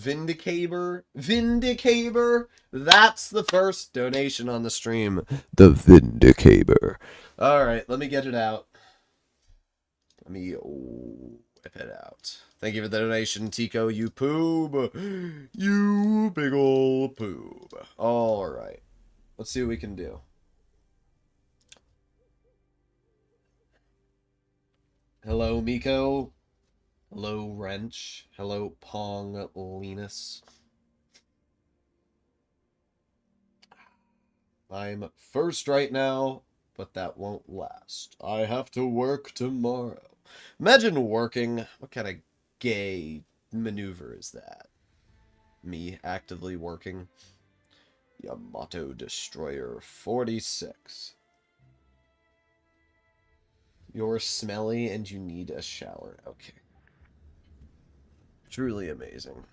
Vindicator? Vindicator? That's the first donation on the stream. The Vindicator. Alright, let me get it out. Let me whip it out. Thank you for the donation, Tico, you poob. You big ol' poob. Alright. Let's see what we can do. Hello, Miko. Hello, Wrench. Hello, Pong Linus. I'm first right now, but that won't last. I have to work tomorrow. Imagine working. What kind of gay maneuver is that? Me actively working. Yamato Destroyer 46. You're smelly and you need a shower. Okay. Truly amazing.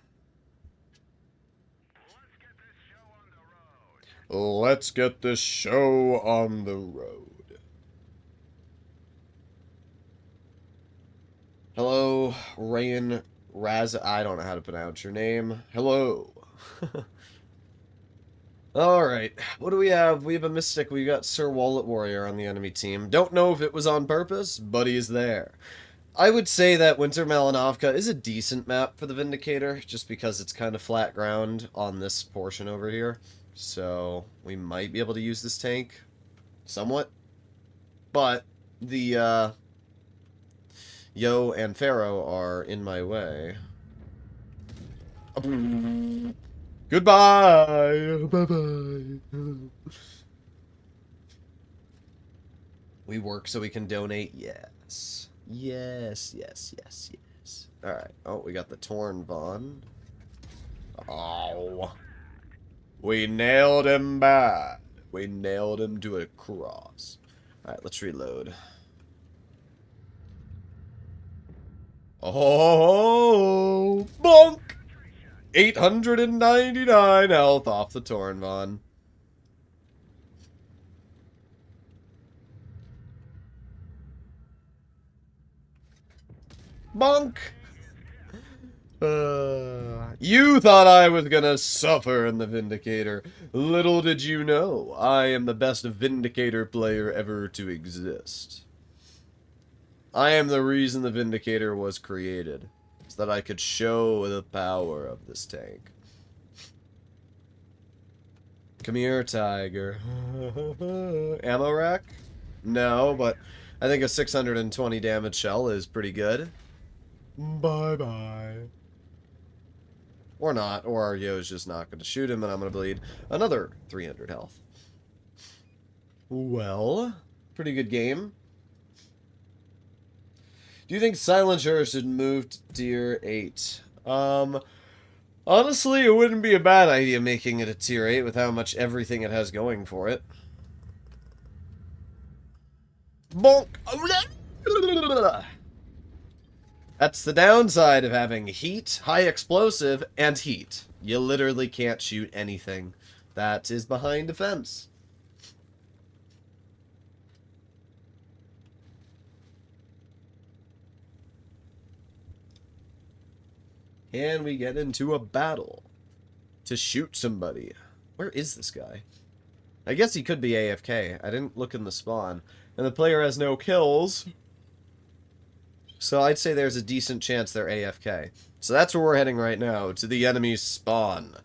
Let's get this show on the road. Hello, Rayan Raz. I don't know how to pronounce your name. Hello. Alright, what do we have? We have a Mystic. We got Sir Wallet Warrior on the enemy team. Don't know if it was on purpose, but he's there. I would say that Winter Malinovka is a decent map for the Vindicator, just because it's kind of flat ground on this portion over here. So, we might be able to use this tank somewhat. But, the, Yo and Pharaoh are in my way. Goodbye! Bye-bye! We work so we can donate? Yes. Yes, yes, yes, yes. Alright. Oh, we got the Torn Vaughn. Oh. We nailed him bad. We nailed him to a cross. Alright, let's reload. Oh, bonk! 899 health off the Torn Vaughn. Bonk! You thought I was gonna suffer in the Vindicator. Little did you know, I am the best Vindicator player ever to exist. I am the reason the Vindicator was created, so that I could show the power of this tank. Come here, Tiger. Ammo rack? No, but I think a 620 damage shell is pretty good. Bye-bye. Or not, or Aryo's just not going to shoot him and I'm going to bleed another 300 health. Well, pretty good game. Do you think Silencer should move to tier 8? Honestly, it wouldn't be a bad idea making it a tier 8 with how much everything it has going for it. Bonk! That's the downside of having heat, high explosive, and heat. You literally can't shoot anything that is behind a fence. And we get into a battle to shoot somebody. Where is this guy? I guess he could be AFK. I didn't look in the spawn. And the player has no kills. So I'd say there's a decent chance they're AFK. So that's where we're heading right now, to the enemy's spawn.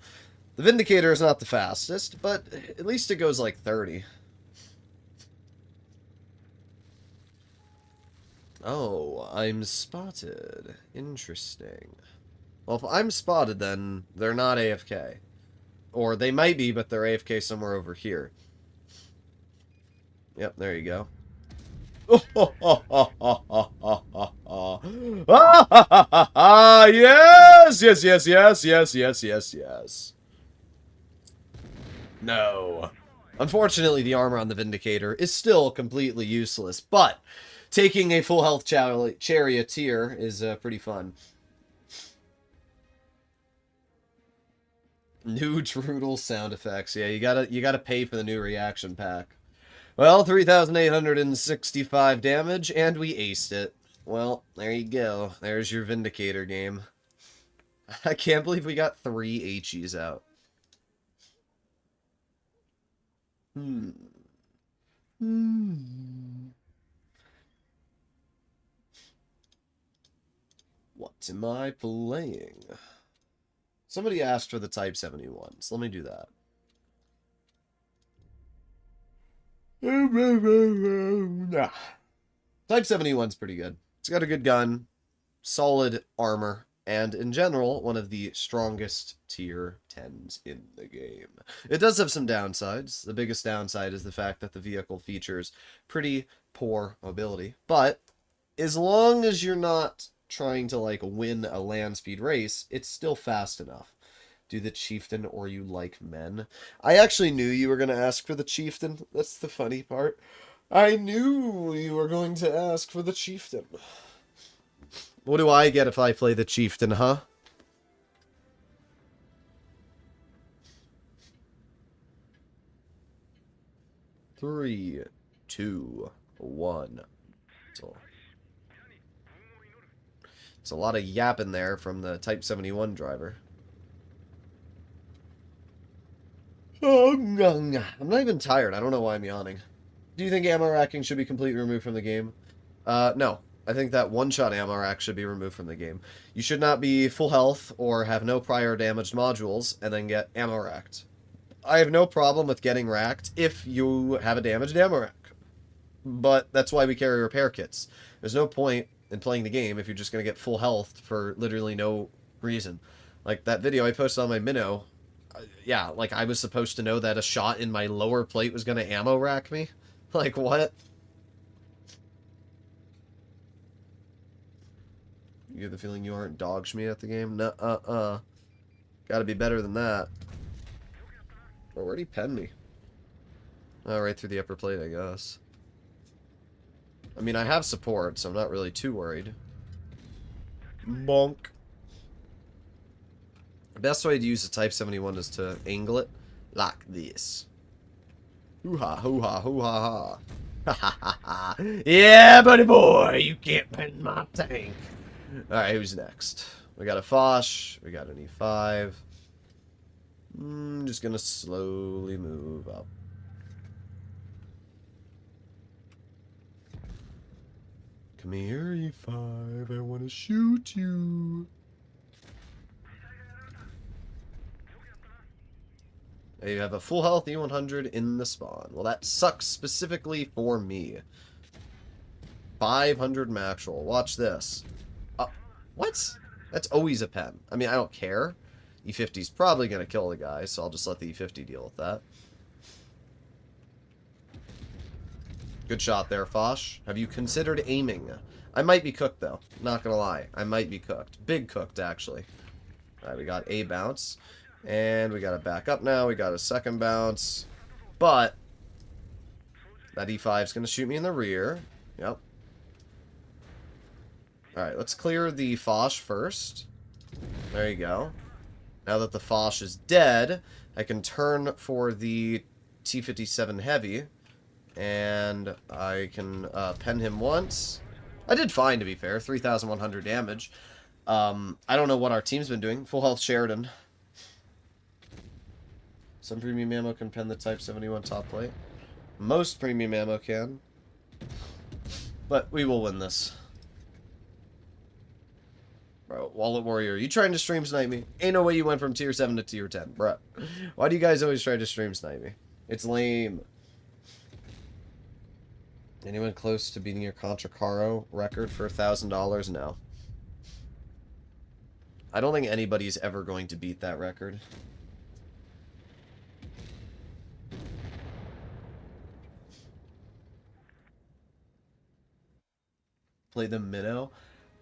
The Vindicator is not the fastest, but at least it goes like 30. Oh, I'm spotted. Interesting. Well, if I'm spotted, then they're not AFK. Or they might be, but they're AFK somewhere over here. Yep, there you go. Yes, yes, yes, yes, yes, yes, yes, yes. No. Unfortunately, the armor on the Vindicator is still completely useless, but taking a full health charioteer is pretty fun. New Droodles sound effects. Yeah, you gotta pay for the new reaction pack. Well, 3,865 damage, and we aced it. Well, there you go. There's your Vindicator game. I can't believe we got 3 HEs out. Hmm. What am I playing? Somebody asked for the Type 71s. Let me do that. Type 71's pretty good. It's got a good gun, solid armor, and in general, one of the strongest tier 10s in the game. It does have some downsides. The biggest downside is the fact that the vehicle features pretty poor mobility. But as long as you're not trying to like win a land speed race, it's still fast enough. Do the chieftain or you like men? I actually knew you were going to ask for the chieftain. That's the funny part. I knew you were going to ask for the chieftain. What do I get if I play the chieftain, huh? Three, two, one. It's a lot of yapping there from the Type 71 driver. I'm not even tired. I don't know why I'm yawning. Do you think ammo racking should be completely removed from the game? No. I think that one-shot ammo rack should be removed from the game. You should not be full health or have no prior damaged modules and then get ammo racked. I have no problem with getting racked if you have a damaged ammo rack. But that's why we carry repair kits. There's no point in playing the game if you're just going to get full health for literally no reason. Like that video I posted on my Minnow, yeah, like I was supposed to know that a shot in my lower plate was going to ammo rack me? Like, what? You get the feeling you aren't dog me at the game? Nuh-uh-uh. Gotta be better than that. Oh, where'd he pen me? Oh, right through the upper plate, I guess. I mean, I have support, so I'm not really too worried. Bonk. The best way to use the Type 71 is to angle it like this. Hoo-ha, hoo-ha, hoo-ha-ha. Ha ha ha ha. Yeah, buddy boy, you can't pen my tank. Alright, who's next? We got a Foch. We got an E5. Just gonna slowly move up. Come here, E5. I want to shoot you. You have a full health E100 in the spawn. Well, that sucks specifically for me. 500 max roll. Watch this. What? That's always a pen. I mean, I don't care. E50's probably going to kill the guy, so I'll just let the E50 deal with that. Good shot there, Foch. Have you considered aiming? I might be cooked, though. Not going to lie. I might be cooked. Big cooked, actually. Alright, we got a bounce. And we got to back up now. We got a second bounce. But that E5's going to shoot me in the rear. Yep. Alright, let's clear the Foch first. There you go. Now that the Foch is dead, I can turn for the T-57 Heavy. And I can pen him once. I did fine, to be fair. 3,100 damage. I don't know what our team's been doing. Full health Sheridan. Some premium ammo can pen the Type 71 top plate. Most premium ammo can. But we will win this. Bro, Wallet Warrior, you trying to stream snipe me? Ain't no way you went from tier 7 to tier 10, bro. Why do you guys always try to stream snipe me? It's lame. Anyone close to beating your Contra Caro record for $1,000? No. I don't think anybody's ever going to beat that record. Play the Minnow?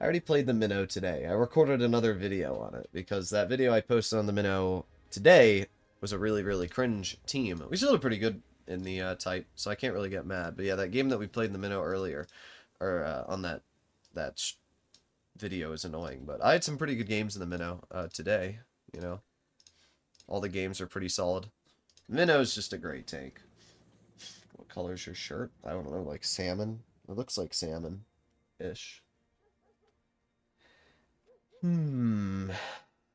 I already played the Minnow today. I recorded another video on it because that video I posted on the Minnow today was a really, really cringe team. We still did pretty good in the type, so I can't really get mad. But yeah, that game that we played in the Minnow earlier, or on that video is annoying. But I had some pretty good games in the Minnow today, you know. All the games are pretty solid. Minnow's just a great tank. What color is your shirt? I don't know, like salmon? It looks like salmon-ish.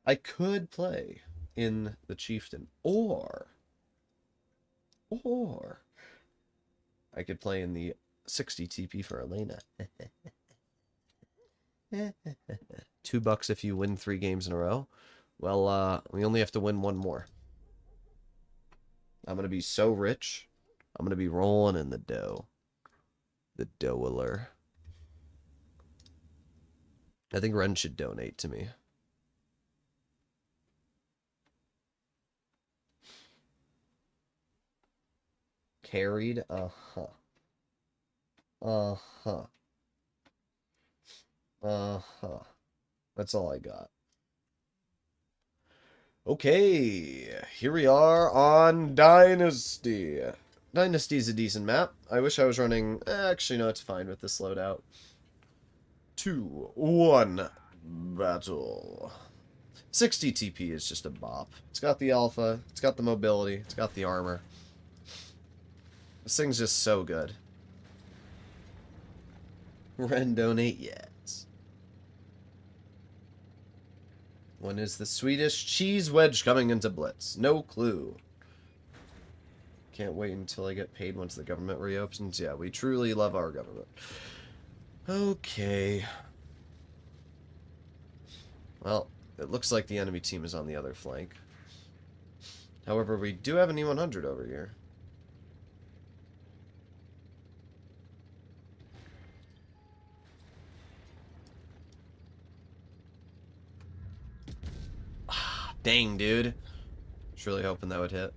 I could play in the Chieftain, or I could play in the 60 TP for Elena. $2 if you win 3 games in a row. Well, we only have to win 1 more. I'm gonna be so rich. I'm gonna be rolling in the dough. The dougher. I think Ren should donate to me. Carried? Uh-huh. Uh-huh. Uh-huh. That's all I got. Okay, here we are on Dynasty. Dynasty's a decent map. I wish I was running... actually, no, it's fine with this loadout. 2, 1, battle. 60 TP is just a bop. It's got the alpha, it's got the mobility, it's got the armor. This thing's just so good. Ren donate, yes. When is the Swedish cheese wedge coming into Blitz? No clue. Can't wait until I get paid once the government reopens. Yeah, we truly love our government. Okay. Well, it looks like the enemy team is on the other flank. However, we do have an E100 over here. Dang, dude. Was really hoping that would hit.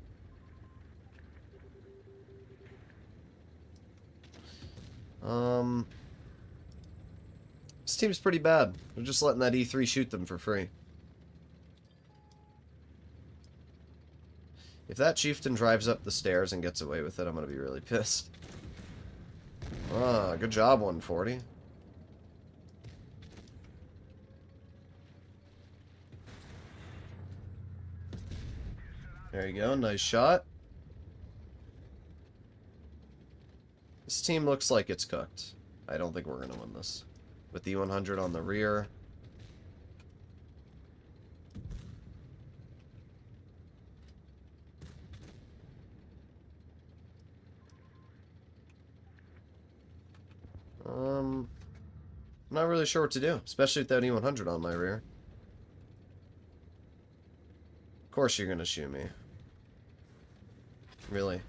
This team's pretty bad. They're just letting that E3 shoot them for free. If that chieftain drives up the stairs and gets away with it, I'm gonna be really pissed. Ah, good job, 140. There you go, nice shot. This team looks like it's cooked. I don't think we're gonna win this. With the 100 on the rear. I'm not really sure what to do, especially with that E100 on my rear. Of course you're gonna shoot me. Really?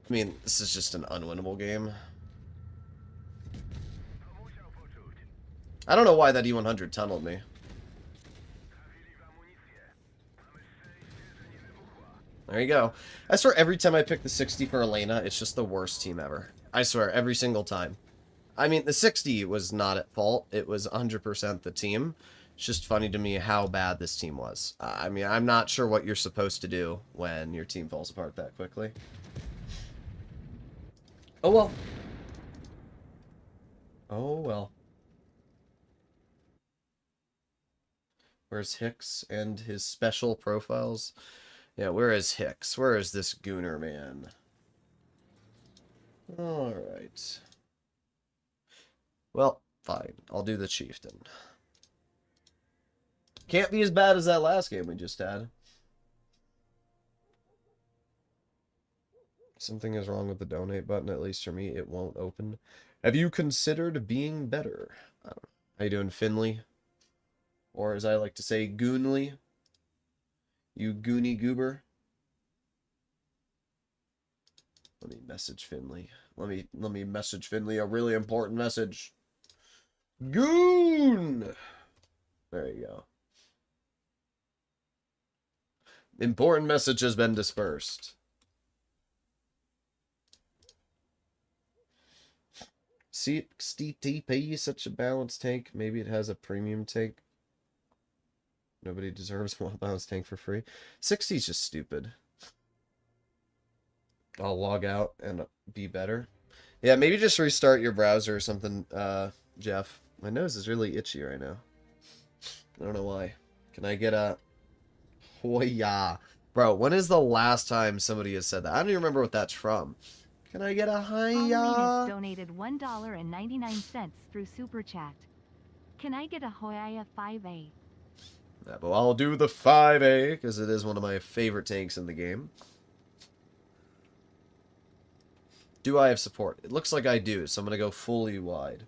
I mean, this is just an unwinnable game. I don't know why that E100 tunneled me. There you go. I swear every time I pick the 60 for Elena, it's just the worst team ever. I swear, every single time. I mean, the 60 was not at fault. It was 100% the team. It's just funny to me how bad this team was. I mean, I'm not sure what you're supposed to do when your team falls apart that quickly. Oh well. Oh well. Where's Hicks and his special profiles? Yeah, where is Hicks? Where is this Gooner man? Alright. Well, fine. I'll do the Chieftain. Can't be as bad as that last game we just had. Something is wrong with the donate button, at least for me. It won't open. Have you considered being better? I don't know. How you doing, Finley? Or as I like to say, Goonly. You goony goober. Let me message Finley. Let me message Finley a really important message. Goon! There you go. Important message has been dispersed. CTP, such a balanced tank. Maybe it has a premium tank. Nobody deserves a well-balanced tank for free. 60 is just stupid. I'll log out and be better. Yeah, maybe just restart your browser or something, Jeff. My nose is really itchy right now. I don't know why. Can I get a... Oh, yeah. Bro, when is the last time somebody has said that? I don't even remember what that's from. Can I get a Paulinus hiya? donated $1.99 through Super Chat. Can I get a Hoya 5A? Yeah, but I'll do the 5A, because it is one of my favorite tanks in the game. Do I have support? It looks like I do, so I'm going to go fully wide.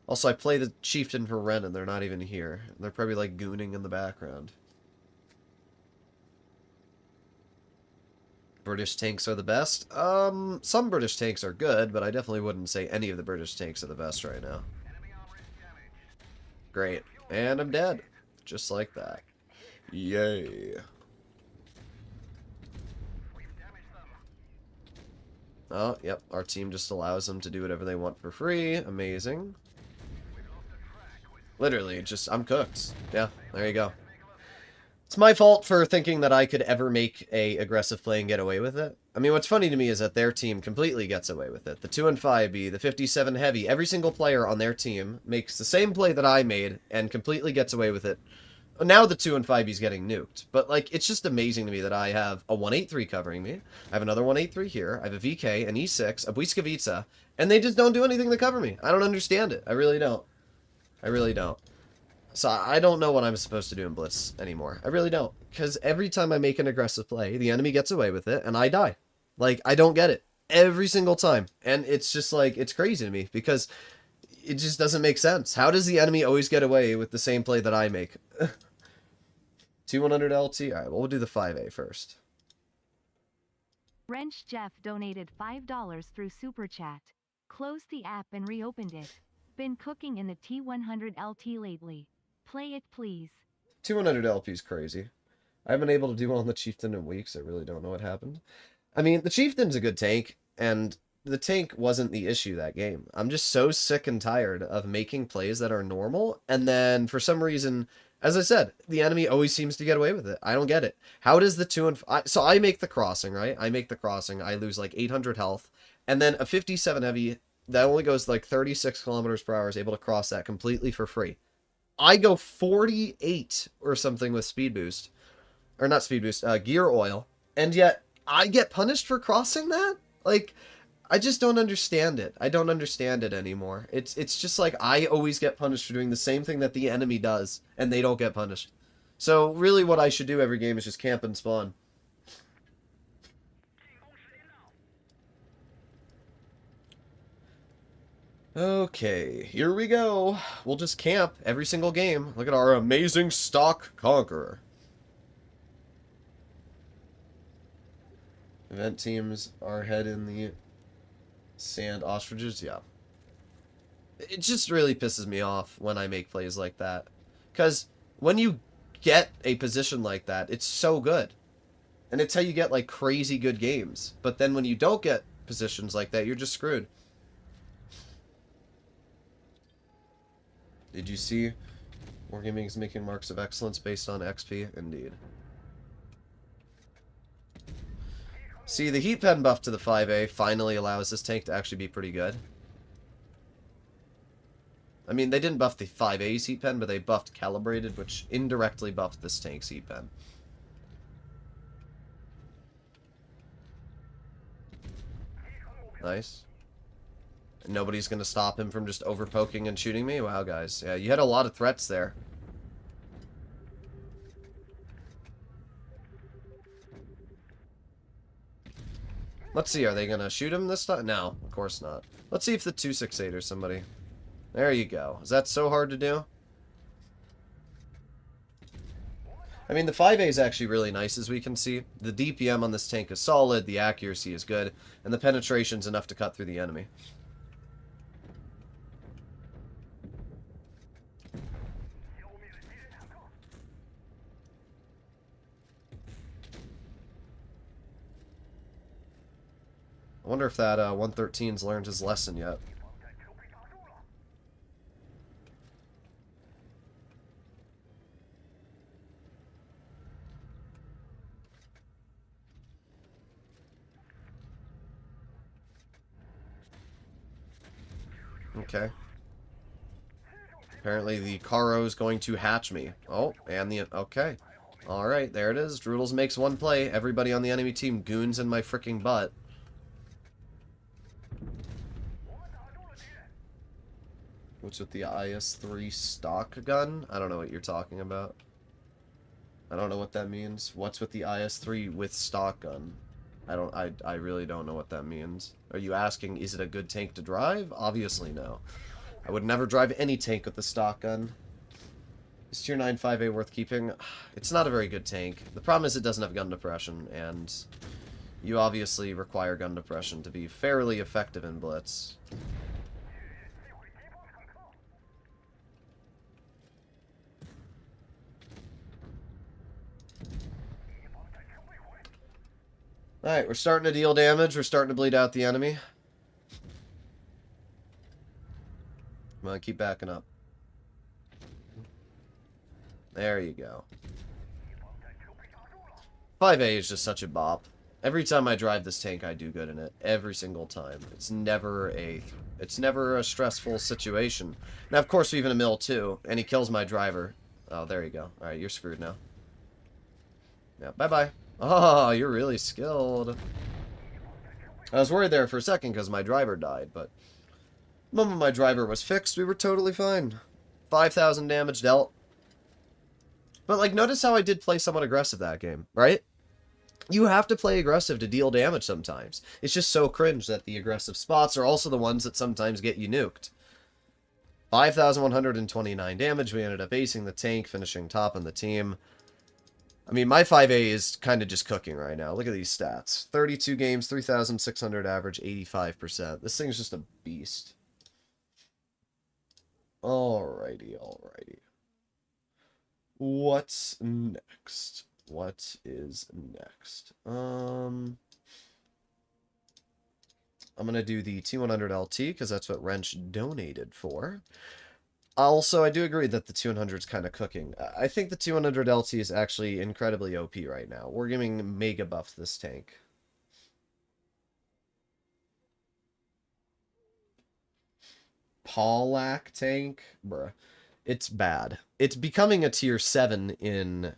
Also, I play the Chieftain for Ren, and they're not even here. They're probably, like, gooning in the background. British tanks are the best? Some British tanks are good, but I definitely wouldn't say any of the British tanks are the best right now. Great. And I'm dead. Just like that. Yay. Oh, yep. Our team just allows them to do whatever they want for free. Amazing. Literally, just, I'm cooked. Yeah, there you go. It's my fault for thinking that I could ever make a aggressive play and get away with it. I mean, what's funny to me is that their team completely gets away with it. The 2 and 5B, the 57 heavy, every single player on their team makes the same play that I made and completely gets away with it. Now the 2 and 5B is getting nuked. But, like, it's just amazing to me that I have a 183 covering me. I have another 183 here. I have a VK, an E6, a Błyskawica, and they just don't do anything to cover me. I don't understand it. I really don't. I really don't. So I don't know what I'm supposed to do in Blitz anymore. I really don't. Because every time I make an aggressive play, the enemy gets away with it, and I die. Like, I don't get it. Every single time. And it's just like, it's crazy to me, because it just doesn't make sense. How does the enemy always get away with the same play that I make? 2100 LT? Alright, well, we'll do the 5A first. Wrench Jeff donated $5 through Super Chat. Closed the app and reopened it. Been cooking in the T100 LT lately. Play it please. 2100 LP is crazy. I haven't been able to do well on the Chieftain in weeks. I really don't know what happened. I mean, the Chieftain's a good tank, and the tank wasn't the issue that game. I'm just so sick and tired of making plays that are normal, and then for some reason, as I said, the enemy always seems to get away with it. I don't get it. How does the 2 and... So I make the crossing, right? I make the crossing. I lose like 800 health, and then a 57 heavy that only goes like 36 kilometers per hour is able to cross that completely for free. I go 48 or something with speed boost. Or not speed boost, gear oil. And yet, I get punished for crossing that? Like, I just don't understand it. I don't understand it anymore. It's just like I always get punished for doing the same thing that the enemy does, and they don't get punished. So, really what I should do every game is just camp and spawn. Okay, here we go. We'll just camp every single game. Look at our amazing stock conqueror. Event teams are head in the sand ostriches, yeah. It just really pisses me off when I make plays like that. Because when you get a position like that, it's so good. And it's how you get, like, crazy good games. But then when you don't get positions like that, you're just screwed. Did you see Wargaming is making marks of excellence based on XP? Indeed. See, the heat pen buff to the 5A finally allows this tank to actually be pretty good. I mean, they didn't buff the 5A's heat pen, but they buffed Calibrated, which indirectly buffed this tank's heat pen. Nice. Nobody's going to stop him from just overpoking and shooting me? Wow, guys. Yeah, you had a lot of threats there. Let's see, are they going to shoot him this time? No, of course not. Let's see if the 268 or somebody... There you go. Is that so hard to do? I mean, the 5A is actually really nice, as we can see. The DPM on this tank is solid, the accuracy is good, and the penetration's enough to cut through the enemy. I wonder if that 113's learned his lesson yet. Okay. Apparently the Caro is going to hatch me. Oh, and the... Okay. Alright, there it is. Droodles makes one play. Everybody on the enemy team goons in my freaking butt. What's with the IS-3 stock gun? I don't know what you're talking about. I don't know what that means. What's with the IS-3 with stock gun? I really don't know what that means. Are you asking, is it a good tank to drive? Obviously no. I would never drive any tank with the stock gun. Is Tier 9 5A worth keeping? It's not a very good tank. The problem is it doesn't have gun depression, and you obviously require gun depression to be fairly effective in Blitz. Alright, we're starting to deal damage. We're starting to bleed out the enemy. Come on, keep backing up. There you go. 5A is just such a bop. Every time I drive this tank, I do good in it. Every single time. It's never a stressful situation. Now, of course, we have a mill too, and he kills my driver. Oh, there you go. Alright, you're screwed now. Yeah, bye-bye. Oh, you're really skilled. I was worried there for a second because my driver died, but the moment my driver was fixed, we were totally fine. 5,000 damage dealt. But, like, notice how I did play somewhat aggressive that game, right? You have to play aggressive to deal damage sometimes. It's just so cringe that the aggressive spots are also the ones that sometimes get you nuked. 5,129 damage. We ended up acing the tank, finishing top on the team. I mean, my 5A is kind of just cooking right now. Look at these stats. 32 games, 3,600 average, 85%. This thing's just a beast. Alrighty, alrighty. What's next? What is next? I'm gonna do the T100 LT because that's what Wrench donated for. Also, I do agree that the 200 is kind of cooking. I think the 200 LT is actually incredibly OP right now. We're giving mega buff this tank. Paulac tank? Bruh. It's bad. It's becoming a tier 7 in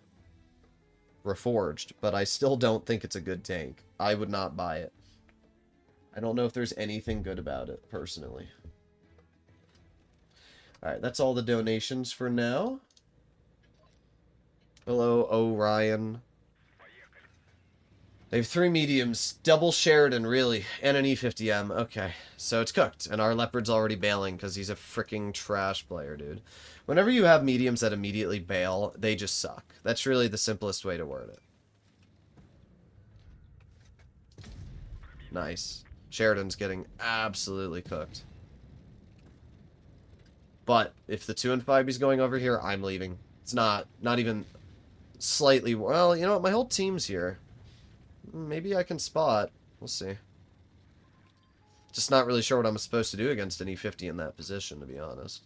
Reforged, but I still don't think it's a good tank. I would not buy it. I don't know if there's anything good about it, personally. Alright, that's all the donations for now. Hello, Orion. They have 3 mediums, double Sheridan, really, and an E50M. Okay, so it's cooked, and our Leopard's already bailing because he's a freaking trash player, dude. Whenever you have mediums that immediately bail, they just suck. That's really the simplest way to word it. Nice. Sheridan's getting absolutely cooked. But if the 2 and 5 is going over here, I'm leaving. It's not even slightly... Well, you know what? My whole team's here. Maybe I can spot. We'll see. Just not really sure what I'm supposed to do against an E50 in that position, to be honest.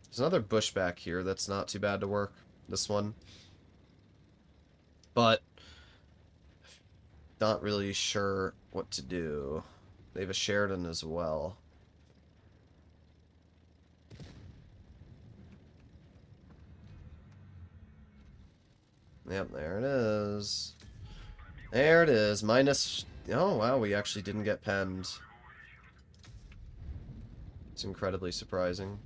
There's another bush back here that's not too bad to work. This one. But not really sure what to do. They have a Sheridan as well. Yep, there it is. There it is. Minus... Oh, wow, we actually didn't get penned. It's incredibly surprising.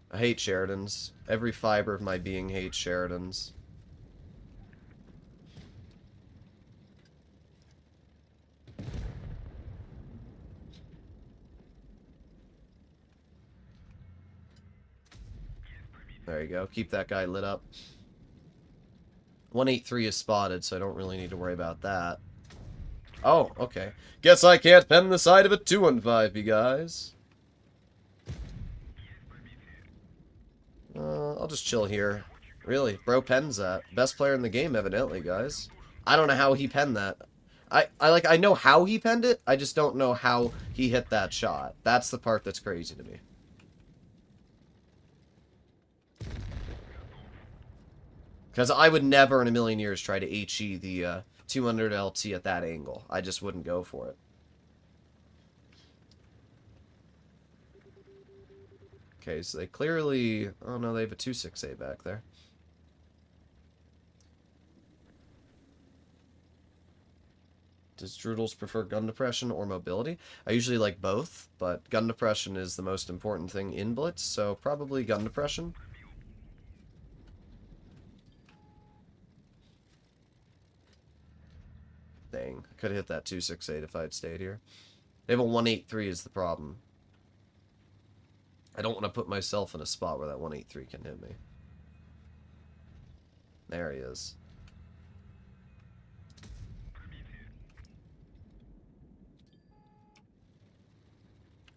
I hate Sheridans. Every fiber of my being hates Sheridans. There you go. Keep that guy lit up. 183 is spotted, so I don't really need to worry about that. Oh, okay. Guess I can't pen the side of a 215, you guys. I'll just chill here. Really, bro pens that. Best player in the game, evidently, guys. I don't know how he penned that. I know how he penned it, I just don't know how he hit that shot. That's the part that's crazy to me. Because I would never in a million years try to HE the 200 LT at that angle. I just wouldn't go for it. Okay, so they clearly... Oh, no, they have a 268 back there. Does Droodles prefer gun depression or mobility? I usually like both, but gun depression is the most important thing in Blitz, so probably gun depression. Dang, I could have hit that 268 if I had stayed here. They have a 183 is the problem. I don't want to put myself in a spot where that 183 can hit me. There he is.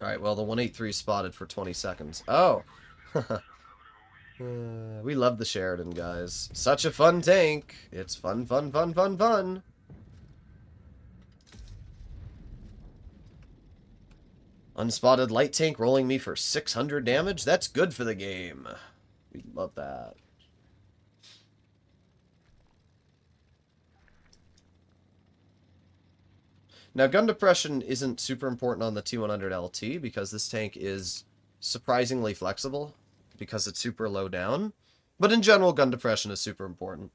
Alright, well, the 183 spotted for 20 seconds. Oh! We love the Sheridan, guys. Such a fun tank! It's fun, fun, fun, fun, fun! Unspotted light tank rolling me for 600 damage? That's good for the game. We love that. Now, gun depression isn't super important on the T100 LT because this tank is surprisingly flexible because it's super low down. But in general, gun depression is super important.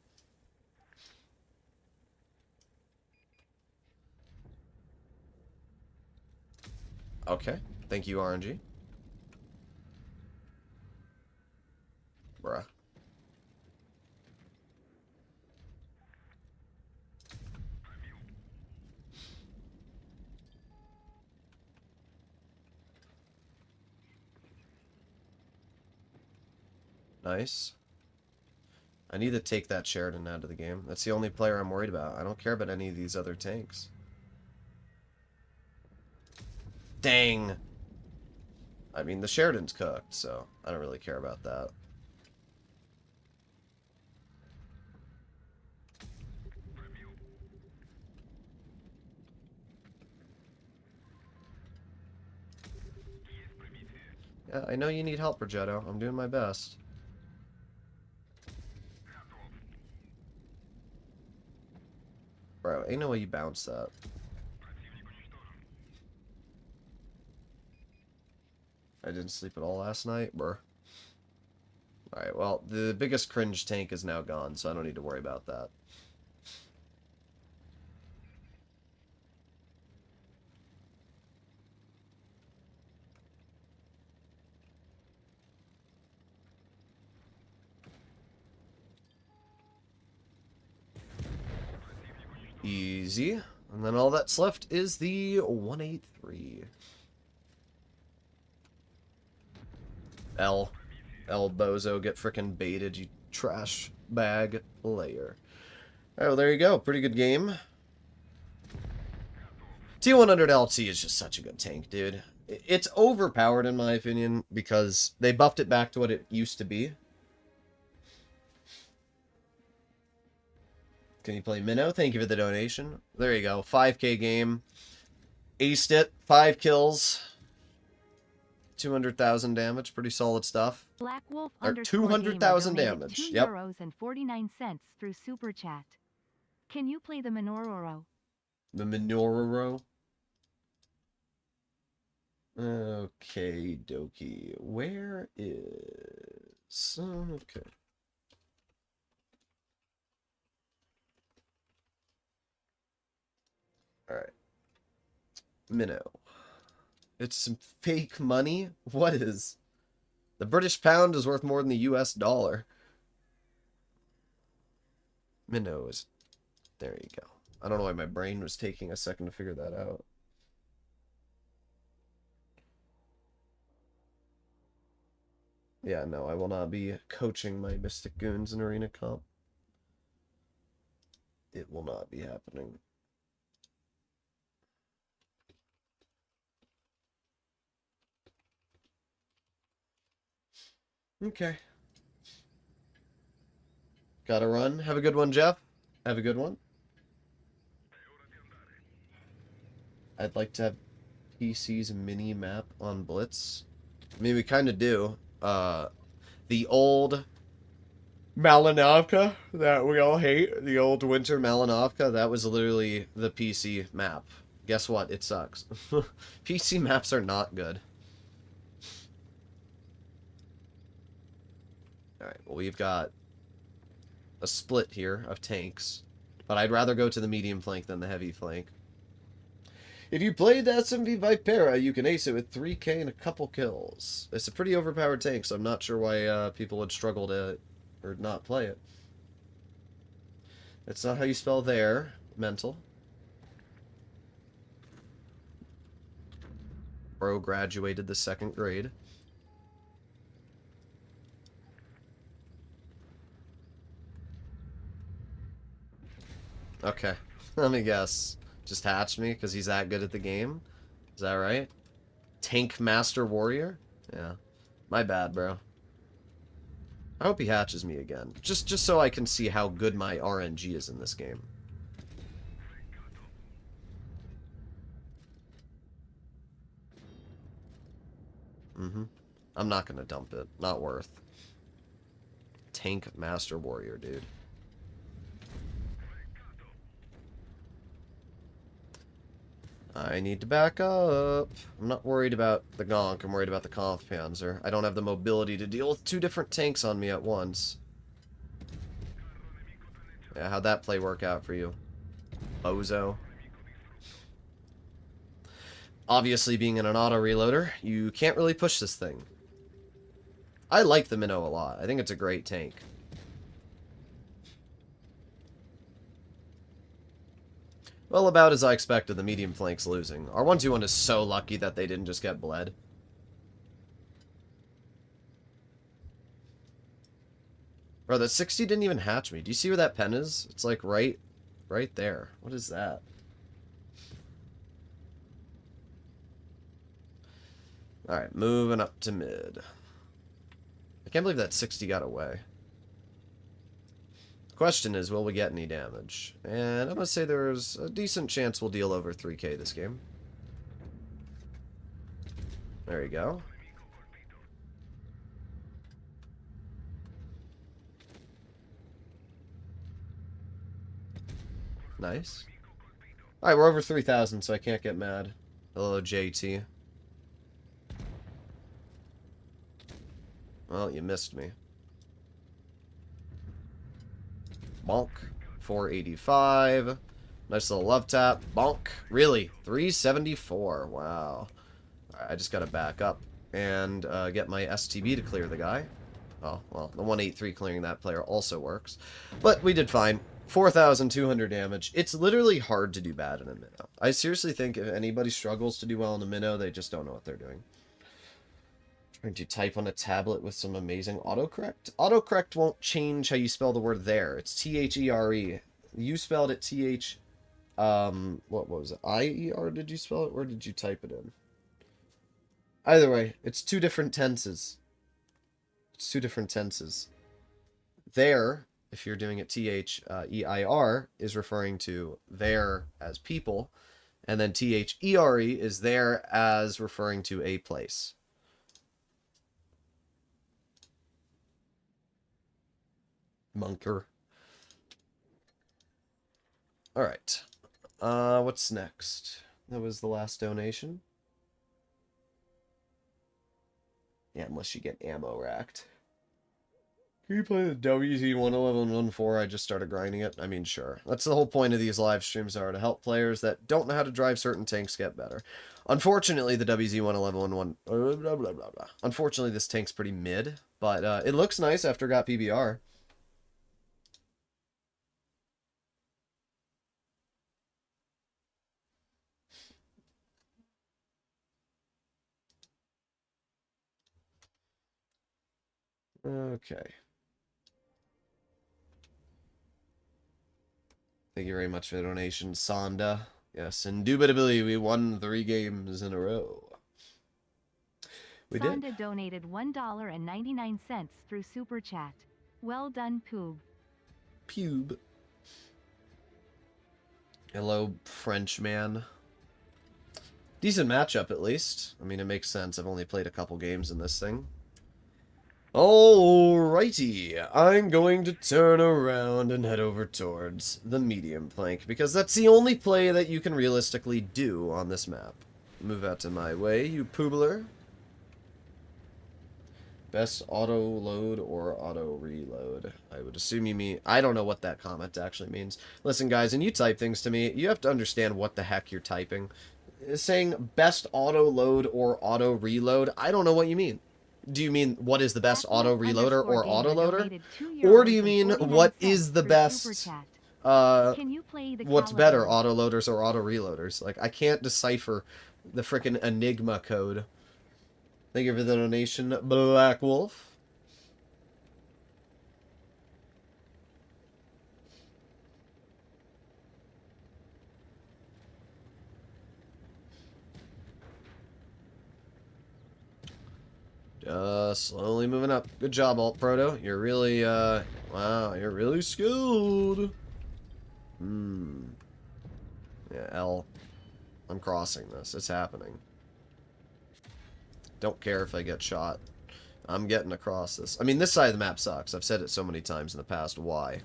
Okay. Thank you, RNG. Bruh. Nice. I need to take that Sheridan out of the game. That's the only player I'm worried about. I don't care about any of these other tanks. Dang. I mean, the Sheridan's cooked, so I don't really care about that. Yeah, I know you need help, Progetto. I'm doing my best. Bro, ain't no way you bounce that. I didn't sleep at all last night, bruh. Alright, well, the biggest cringe tank is now gone, so I don't need to worry about that. Easy. And then all that's left is the 183. L. L bozo, get frickin' baited, you trash bag layer. Alright, well, there you go. Pretty good game. T100 LT is just such a good tank, dude. It's overpowered, in my opinion, because they buffed it back to what it used to be. Can you play Minnow? Thank you for the donation. There you go. 5k game. Aced it. 5 kills. 200,000 damage. Pretty solid stuff. Black Wolf Or 200,000 damage. Yep. €2.49 through Super Chat. Can you play the Minotauro? The Minotauro. Okay, dokie. Where is... Okay. Alright. Minnow. It's some fake money? What is... The British pound is worth more than the US dollar. Minnow is... There you go. I don't know why my brain was taking a second to figure that out. Yeah, no, I will not be coaching my Mystic Goons in Arena Comp. It will not be happening. Okay. Gotta run. Have a good one, Jeff. Have a good one. I'd like to have PC's mini map on Blitz. I mean, we kind of do. The old Malinovka that we all hate, the old winter Malinovka, that was literally the PC map. Guess what? It sucks. PC maps are not good. Alright, well, we've got a split here of tanks. But I'd rather go to the medium flank than the heavy flank. If you played the SMV Vipera, you can ace it with 3k and a couple kills. It's a pretty overpowered tank, so I'm not sure why people would struggle to or not play it. That's not how you spell there. Mental. Bro graduated the 2nd grade. Okay. Let me guess. Just hatched me because he's that good at the game? Is that right? Tank Master Warrior? Yeah. My bad, bro. I hope he hatches me again. Just so I can see how good my RNG is in this game. I'm not going to dump it. Not worth. Tank Master Warrior, dude. I need to back up. I'm not worried about the Gonk. I'm worried about the Kampfpanzer. I don't have the mobility to deal with 2 different tanks on me at once. Yeah, how'd that play work out for you? Bozo. Obviously, being in an auto-reloader, you can't really push this thing. I like the Minnow a lot. I think it's a great tank. Well, about as I expected, the medium flank's losing. Our 1-2-1 is so lucky that they didn't just get bled. Bro, that 60 didn't even hatch me. Do you see where that pen is? It's like right there. What is that? Alright, moving up to mid. I can't believe that 60 got away. Question is, will we get any damage? And I'm going to say there's a decent chance we'll deal over 3k this game. There you go. Nice. Alright, we're over 3,000, so I can't get mad. Hello, JT. Well, you missed me. Bonk. 485. Nice little love tap. Bonk. Really? 374. Wow. Alright, I just gotta back up and get my STB to clear the guy. Oh, well, the 183 clearing that player also works. But we did fine. 4,200 damage. It's literally hard to do bad in a minnow. I seriously think if anybody struggles to do well in a minnow, they just don't know what they're doing. Trying to type on a tablet with some amazing autocorrect. Autocorrect won't change how you spell the word there. It's T-H-E-R-E. You spelled it T-H... what was it? I-E-R did you spell it? Or did you type it in? Either way, it's 2 different tenses. It's 2 different tenses. There, if you're doing it T-H-E-I-R, is referring to there as people. And then T-H-E-R-E is there as referring to a place. Monker. Alright. What's next? That was the last donation. Yeah, unless you get ammo racked. Can you play the WZ11114? I just started grinding it. I mean, sure. That's the whole point of these live streams, are to help players that don't know how to drive certain tanks get better. Unfortunately, the WZ11111... Blah, blah, blah, blah. Unfortunately, this tank's pretty mid, but it looks nice after it got PBR. Okay. Thank you very much for the donation, Sonda. Yes, indubitably, we won 3 games in a row. We did. Sonda donated $1.99 through Super Chat. Well done, Poob. Pube. Hello, Frenchman. Decent matchup, at least. I mean, it makes sense. I've only played a couple games in this thing. Alrighty, I'm going to turn around and head over towards the medium flank, because that's the only play that you can realistically do on this map. Move out to my way, you poobler. Best auto load or auto reload? I would assume you mean... I don't know what that comment actually means. Listen, guys, when you type things to me, you have to understand what the heck you're typing. Saying best auto load or auto reload, I don't know what you mean. Do you mean what is the best auto reloader or auto loader? Or do you mean what is the best... Can you play the what's Caliban? better, auto loaders or auto reloaders? Like, I can't decipher the frickin' Enigma code. Thank you for the donation, Black Wolf. Just slowly moving up. Good job, Alt Proto. You're really, wow, you're really skilled. Yeah, L. I'm crossing this. It's happening. Don't care if I get shot. I'm getting across this. I mean, this side of the map sucks. I've said it so many times in the past. Why?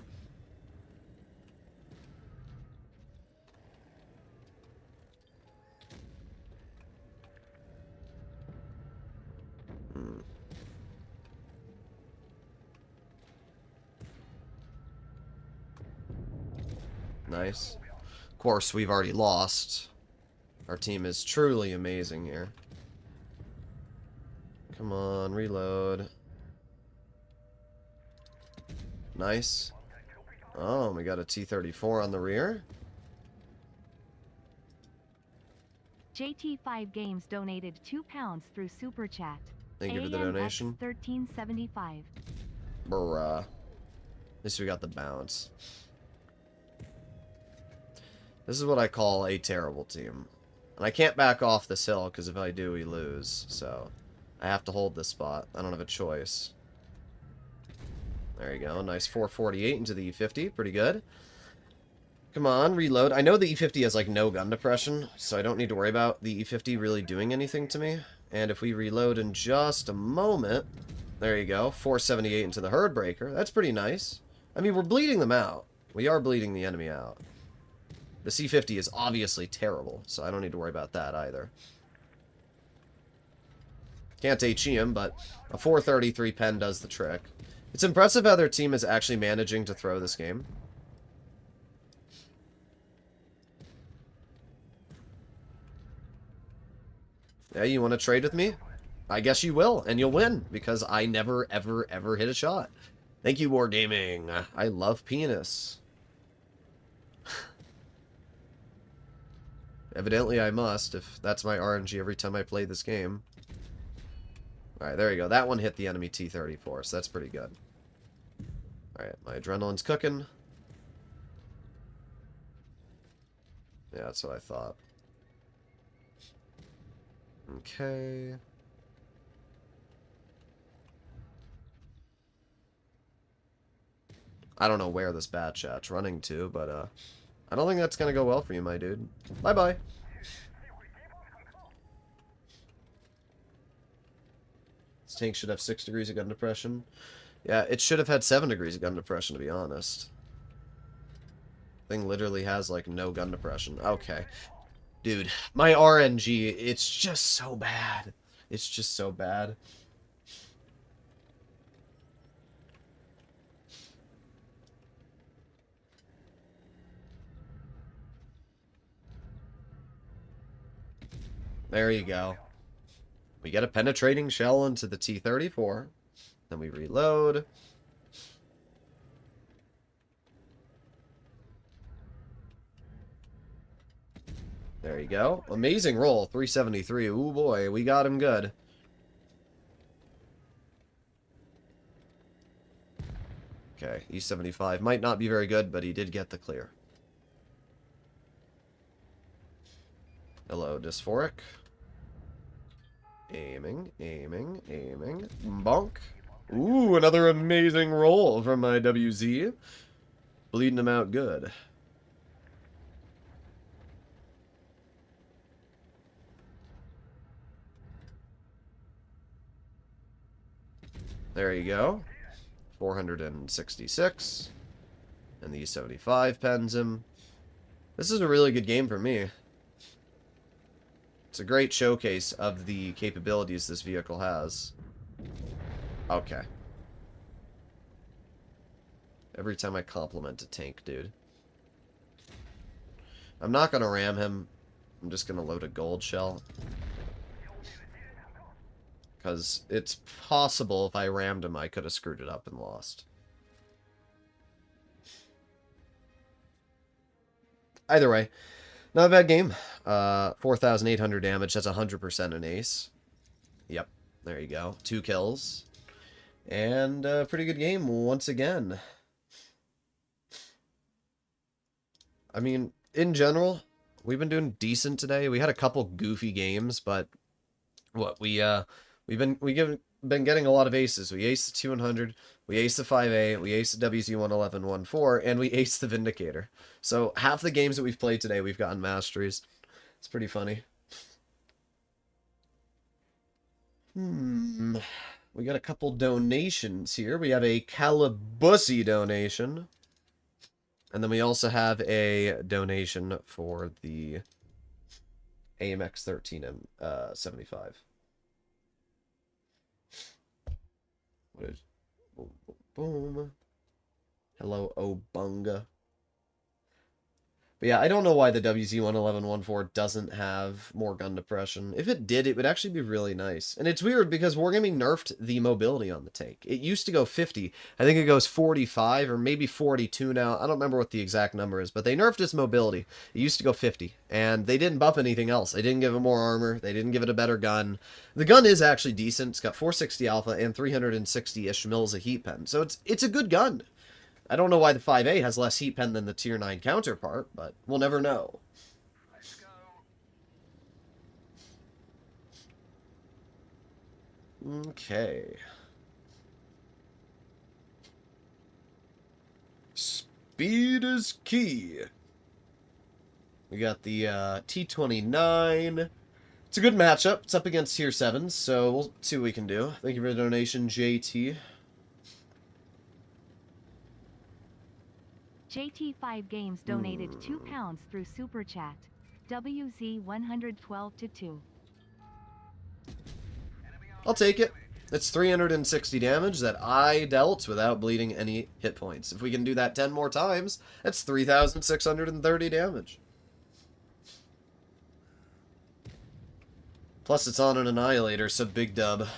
Nice. Of course, we've already lost. Our team is truly amazing here. Come on, reload. Nice. Oh, we got a T-34 on the rear. JT5 Games donated £2 through Super Chat. Thank you for the donation. 1375. Bruh. At least we got the bounce. This is what I call a terrible team. And I can't back off this hill, because if I do, we lose. So, I have to hold this spot. I don't have a choice. There you go. Nice 448 into the E50. Pretty good. Come on, reload. I know the E50 has, like, no gun depression, so I don't need to worry about the E50 really doing anything to me. And if we reload in just a moment... There you go. 478 into the herd breaker. That's pretty nice. I mean, we're bleeding them out. We are bleeding the enemy out. The C-50 is obviously terrible, so I don't need to worry about that either. Can't HE him, but a 433 pen does the trick. It's impressive how their team is actually managing to throw this game. Yeah, you want to trade with me? I guess you will, and you'll win, because I never, ever, ever hit a shot. Thank you, Wargaming. I love penis. Evidently I must, if that's my RNG every time I play this game. Alright, there you go. That one hit the enemy T-34, so that's pretty good. Alright, my adrenaline's cooking. Yeah, that's what I thought. Okay. I don't know where this bat chat's running to, but, I don't think that's gonna go well for you, my dude. Bye-bye. This tank should have 6 degrees of gun depression. Yeah, it should have had 7 degrees of gun depression, to be honest. Thing literally has, like, no gun depression. Okay. Dude, my RNG, it's just so bad. It's just so bad. There you go. We get a penetrating shell into the T-34. Then we reload. There you go. Amazing roll. 373. Ooh boy, we got him good. Okay, E75 might not be very good, but he did get the clear. Hello, Dysphoric. Aiming, aiming, aiming. Bonk. Ooh, another amazing roll from my WZ. Bleeding him out good. There you go. 466. And the E75 pens him. This is a really good game for me. It's a great showcase of the capabilities this vehicle has. Okay. Every time I compliment a tank, dude. I'm not gonna ram him. I'm just gonna load a gold shell. Because it's possible if I rammed him, I could have screwed it up and lost. Either way, not a bad game. 4,800 damage. That's 100% an ace. Yep, there you go. 2 kills. And a pretty good game once again. I mean, in general, we've been doing decent today. We had a couple goofy games, but what we've been getting a lot of aces. We aced the 200, we aced the 5A, we aced the WZ111 1-4, and we aced the Vindicator. So half the games that we've played today, we've gotten masteries. It's pretty funny. We got a couple donations here. We have a Calibussy donation. And then we also have a donation for the AMX 13 and 75. What is... Boom, boom, boom. Hello, Obunga. But yeah, I don't know why the WZ111 1-4 doesn't have more gun depression. If it did, it would actually be really nice. And it's weird because Wargaming nerfed the mobility on the tank. It used to go 50. I think it goes 45 or maybe 42 now. I don't remember what the exact number is, but they nerfed its mobility. It used to go 50. And they didn't buff anything else. They didn't give it more armor. They didn't give it a better gun. The gun is actually decent. It's got 460 alpha and 360-ish mils of heat pen. So it's a good gun. I don't know why the 5A has less heat pen than the Tier 9 counterpart, but we'll never know. Let's go. Okay. Speed is key. We got the T29. It's a good matchup. It's up against Tier 7s, so we'll see what we can do. Thank you for the donation, JT. JT5 Games donated £2 through Super Chat. WZ 112 to 2. I'll take it. It's 360 damage that I dealt without bleeding any hit points. If we can do that 10 more times, that's 3,630 damage. Plus it's on an Annihilator, so big dub.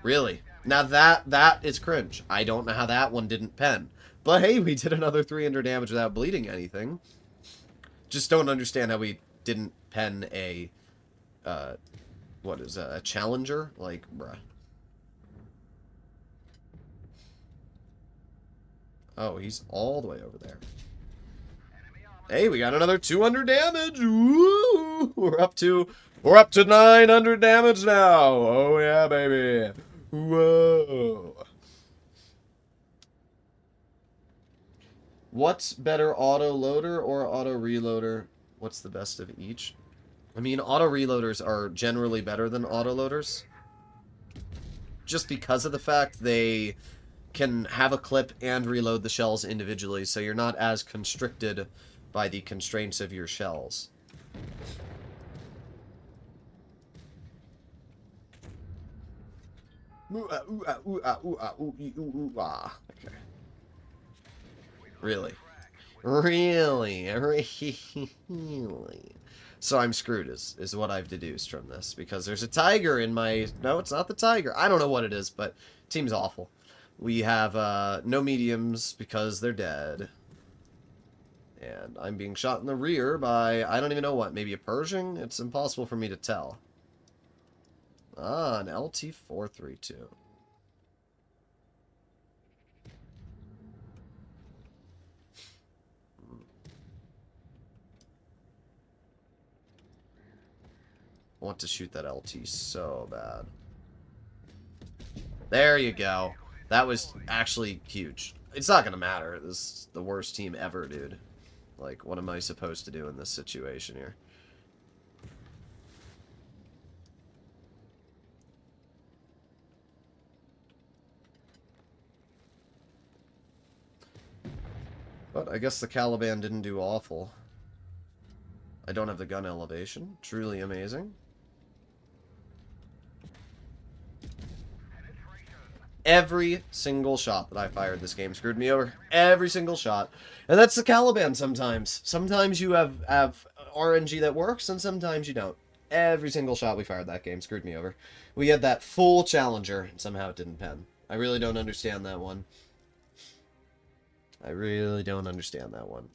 Really? Now that is cringe. I don't know how that one didn't pen. But hey, we did another 300 damage without bleeding anything. Just don't understand how we didn't pen a, what is a challenger? Like, bruh. Oh, he's all the way over there. Hey, we got another 200 damage. Woo! We're up to 900 damage now. Oh yeah, baby. Whoa. What's better, auto loader or auto reloader? What's the best of each? I mean, auto reloaders are generally better than auto loaders. Just because of the fact they can have a clip and reload the shells individually, so you're not as constricted by the constraints of your shells. Okay. Really? Really? So I'm screwed is what I've deduced from this. Because there's a tiger in my... No, it's not the tiger. I don't know what it is, but team's awful. We have no mediums because they're dead. And I'm being shot in the rear by, I don't even know what, maybe a Pershing? It's impossible for me to tell. Ah, an LT-432. I want to shoot that LT so bad. There you go. That was actually huge. It's not going to matter. This is the worst team ever, dude. Like, what am I supposed to do in this situation here? But I guess the Caliban didn't do awful. I don't have the gun elevation. Truly amazing. Every single shot that I fired this game screwed me over. Every single shot. And that's the Caliban sometimes. Sometimes you have RNG that works, and sometimes you don't. Every single shot we fired that game screwed me over. We had that full Challenger, and somehow it didn't pen. I really don't understand that one. I really don't understand that one.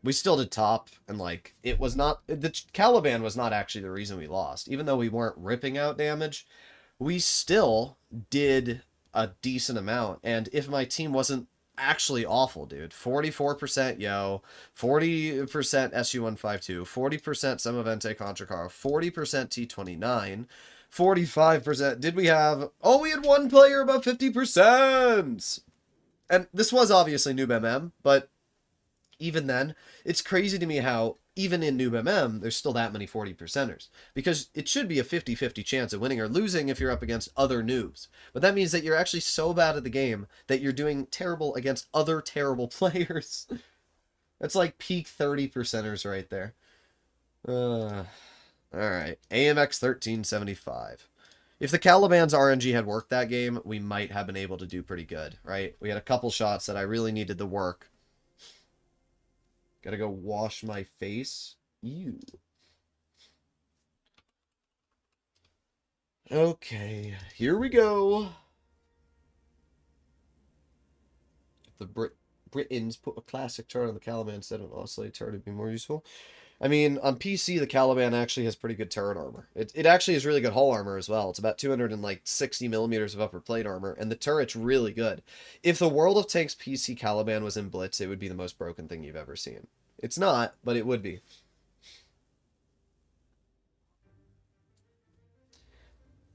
We still did top, and, like, it was not... The Caliban was not actually the reason we lost. Even though we weren't ripping out damage, we still did a decent amount. And if my team wasn't actually awful, dude. 44% Yo, 40% SU-152, 40% Semovente Contra Caro, 40% T-29, 45%... Did we have... Oh, we had one player above 50%! And this was obviously Noob MM, but even then, it's crazy to me how, even in Noob MM, there's still that many 40%ers. Because it should be a 50-50 chance of winning or losing if you're up against other noobs. But that means that you're actually so bad at the game that you're doing terrible against other terrible players. That's like peak 30%ers right there. Alright, AMX 1375. If the Caliban's RNG had worked that game, we might have been able to do pretty good, right? We had a couple shots that I really needed the work. Gotta go wash my face. Ew. Okay, here we go. If the Britons put a classic turret on the Caliban instead of an oscillated turret, it'd be more useful. I mean, on PC, the Caliban actually has pretty good turret armor. It actually has really good hull armor as well. It's about 260 millimeters of upper plate armor, and the turret's really good. If the World of Tanks PC Caliban was in Blitz, it would be the most broken thing you've ever seen. It's not, but it would be.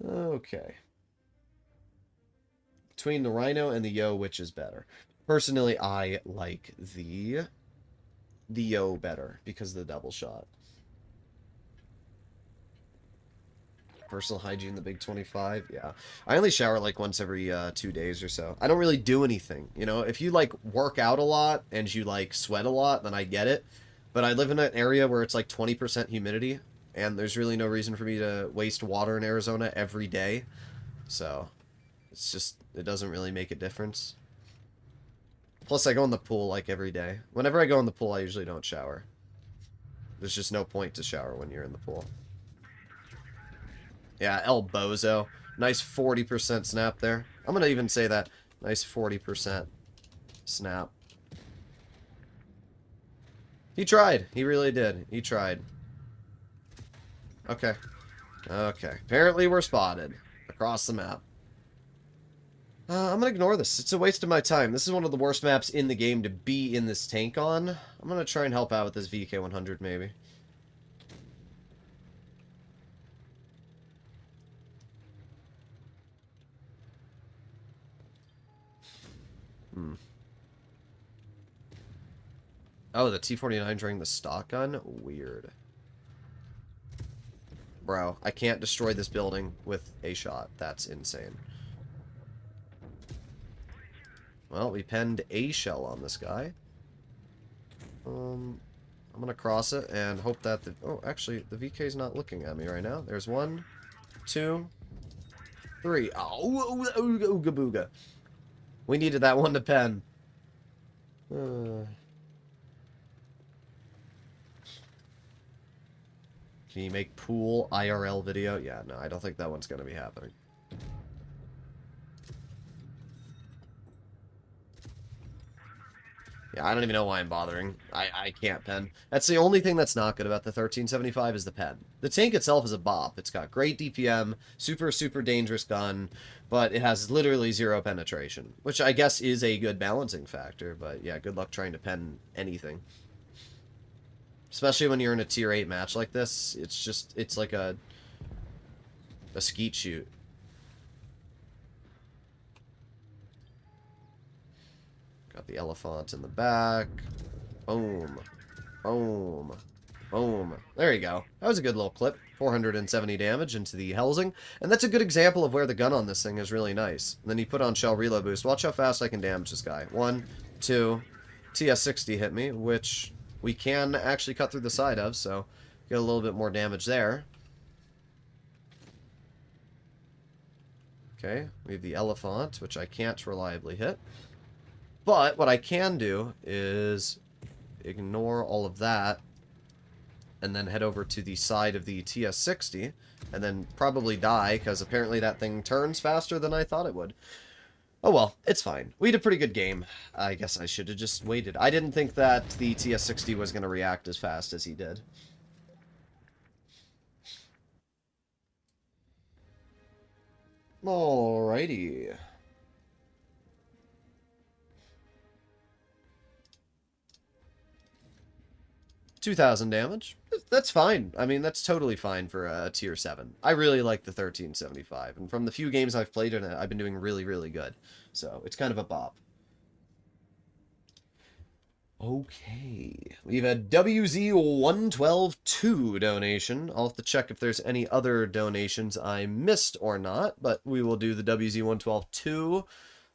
Okay. Between the Rhino and the Yo, which is better? Personally, I like the Yo better because of the double shot. Personal hygiene, the big 25, yeah. I only shower like once every 2 days or so. I don't really do anything, you know? If you like work out a lot and you like sweat a lot, then I get it. But I live in an area where it's like 20% humidity, and there's really no reason for me to waste water in Arizona every day. So, it's just, it doesn't really make a difference. Plus, I go in the pool, like, every day. Whenever I go in the pool, I usually don't shower. There's just no point to shower when you're in the pool. Yeah, El Bozo. Nice 40% snap there. I'm gonna even say that. Nice 40% snap. He tried. He really did. He tried. Okay. Okay. Apparently we're spotted. Across the map. I'm gonna ignore this. It's a waste of my time. This is one of the worst maps in the game to be in this tank on. I'm gonna try and help out with this VK100 maybe. Oh, the T-49 during the stock gun? Weird. Bro, I can't destroy this building with a shot. That's insane. Well, we penned a shell on this guy. I'm gonna cross it and hope that the... Oh, actually, the VK's not looking at me right now. There's 1, 2, 3. Oh, ooga booga. We needed that one to pen. Can you make pool IRL video? Yeah, no, I don't think that one's gonna be happening. Yeah, I don't even know why I'm bothering. I can't pen. That's the only thing that's not good about the 1375 is the pen. The tank itself is a bop. It's got great DPM, super, super dangerous gun, but it has literally 0 penetration, which I guess is a good balancing factor, but yeah, good luck trying to pen anything. Especially when you're in a tier 8 match like this, it's just, it's like a skeet shoot. Got the elephant in the back. Boom. Boom. Boom. There you go. That was a good little clip. 470 damage into the Helsing. And that's a good example of where the gun on this thing is really nice. And then you put on shell reload boost. Watch how fast I can damage this guy. 1, 2. TS-60 hit me, which we can actually cut through the side of, so get a little bit more damage there. Okay, we have the elephant, which I can't reliably hit. But what I can do is ignore all of that and then head over to the side of the TS-60 and then probably die because apparently that thing turns faster than I thought it would. Oh well, it's fine. We had a pretty good game. I guess I should have just waited. I didn't think that the TS-60 was going to react as fast as he did. Alrighty. 2,000 damage. That's fine. I mean, that's totally fine for a tier 7. I really like the 1375, and from the few games I've played in it, I've been doing really, really good. So, it's kind of a bop. Okay. We have a WZ1122 donation. I'll have to check if there's any other donations I missed or not, but we will do the WZ1122.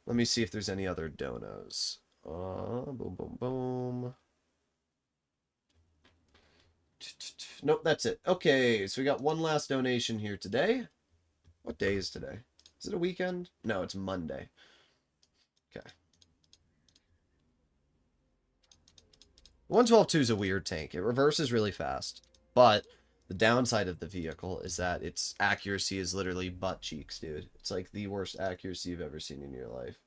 Let me see if there's any other donos. Boom, boom, boom. Nope, that's it. Okay, so we got one last donation here today. What day is today? Is it a weekend? No, it's Monday. Okay. 112.2 is a weird tank. It reverses really fast, but the downside of the vehicle is that its accuracy is literally butt cheeks, dude. It's like the worst accuracy you've ever seen in your life.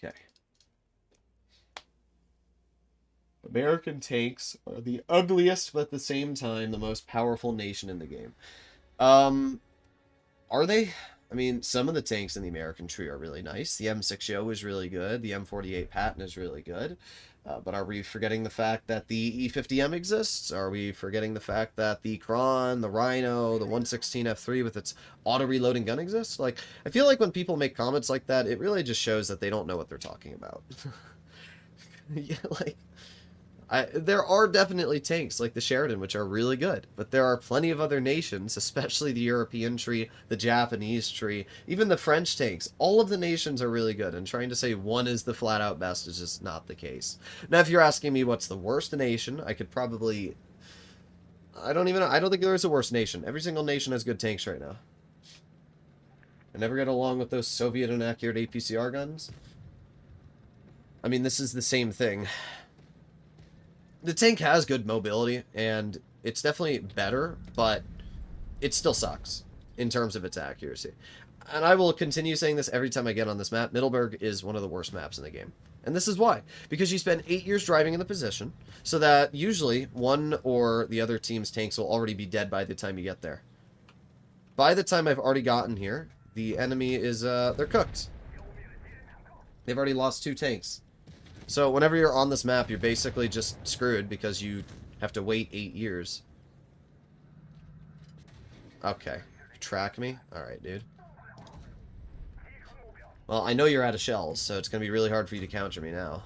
Okay. American tanks are the ugliest, but at the same time, the most powerful nation in the game. Are they? I mean, some of the tanks in the American tree are really nice. The M6O is really good. The M48 Patton is really good. But are we forgetting the fact that the E50M exists? Are we forgetting the fact that the Kron, the Rhino, the 116F3 with its auto-reloading gun exists? Like, I feel like when people make comments like that, it really just shows that they don't know what they're talking about. Yeah, like... there are definitely tanks like the Sheridan, which are really good, but there are plenty of other nations, especially the European tree, the Japanese tree, even the French tanks. All of the nations are really good, and trying to say one is the flat-out best is just not the case. Now, if you're asking me what's the worst nation, I could probably... I don't even know. I don't think there is a worst nation. Every single nation has good tanks right now. I never get along with those Soviet inaccurate APCR guns. I mean, this is the same thing. The tank has good mobility, and it's definitely better, but it still sucks in terms of its accuracy. And I will continue saying this every time I get on this map. Middleburg is one of the worst maps in the game. And this is why. Because you spend 8 years driving in the position, so that usually one or the other team's tanks will already be dead by the time you get there. By the time I've already gotten here, the enemy is, they're cooked. They've already lost 2 tanks. So whenever you're on this map, you're basically just screwed because you have to wait 8 years. Okay. Track me? Alright, dude. Well, I know you're out of shells, so it's going to be really hard for you to counter me now.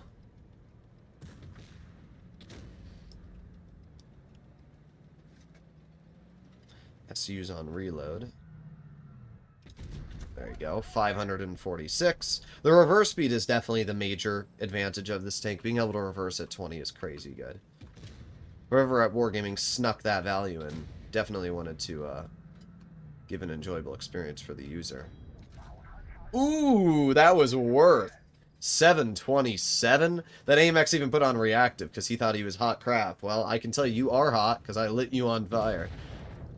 SU's on reload. There you go, 546. The reverse speed is definitely the major advantage of this tank. Being able to reverse at 20 is crazy good. Whoever at Wargaming snuck that value in definitely wanted to give an enjoyable experience for the user. Ooh, that was worth 727. That AMX even put on reactive because he thought he was hot crap. Well, I can tell you are hot because I lit you on fire.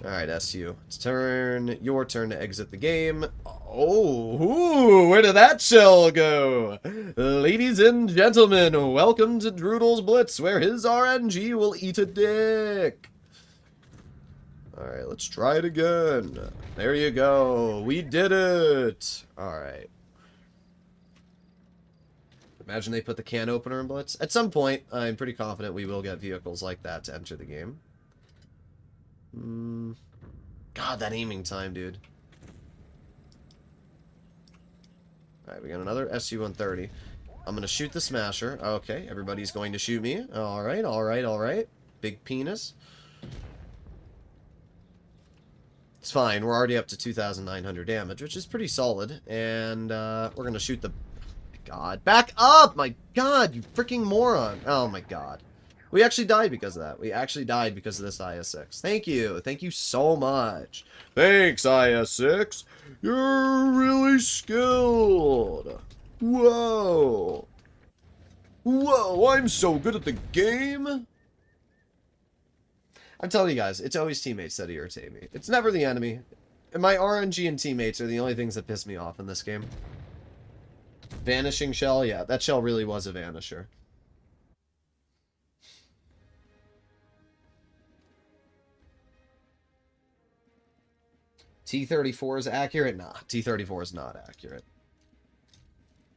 Alright, SU. It's your turn to exit the game. Oh, ooh, where did that shell go? Ladies and gentlemen, welcome to Droodles Blitz, where his RNG will eat a dick. Alright, let's try it again. There you go. We did it. Alright. Imagine they put the can opener in Blitz. At some point, I'm pretty confident we will get vehicles like that to enter the game. God, that aiming time, dude. Alright, we got another SU-130. I'm going to shoot the Smasher. Okay, everybody's going to shoot me. Alright, alright, alright. Big penis. It's fine. We're already up to 2,900 damage, which is pretty solid. And we're going to shoot the... god. Back up! My god, you freaking moron. Oh my god. We actually died because of that. We actually died because of this IS-6. Thank you. Thank you so much. Thanks, IS-6. You're really skilled. Whoa. Whoa, I'm so good at the game. I'm telling you guys, it's always teammates that irritate me. It's never the enemy. And my RNG and teammates are the only things that piss me off in this game. Vanishing shell? Yeah, that shell really was a vanisher. T-34 is accurate? Nah, T-34 is not accurate.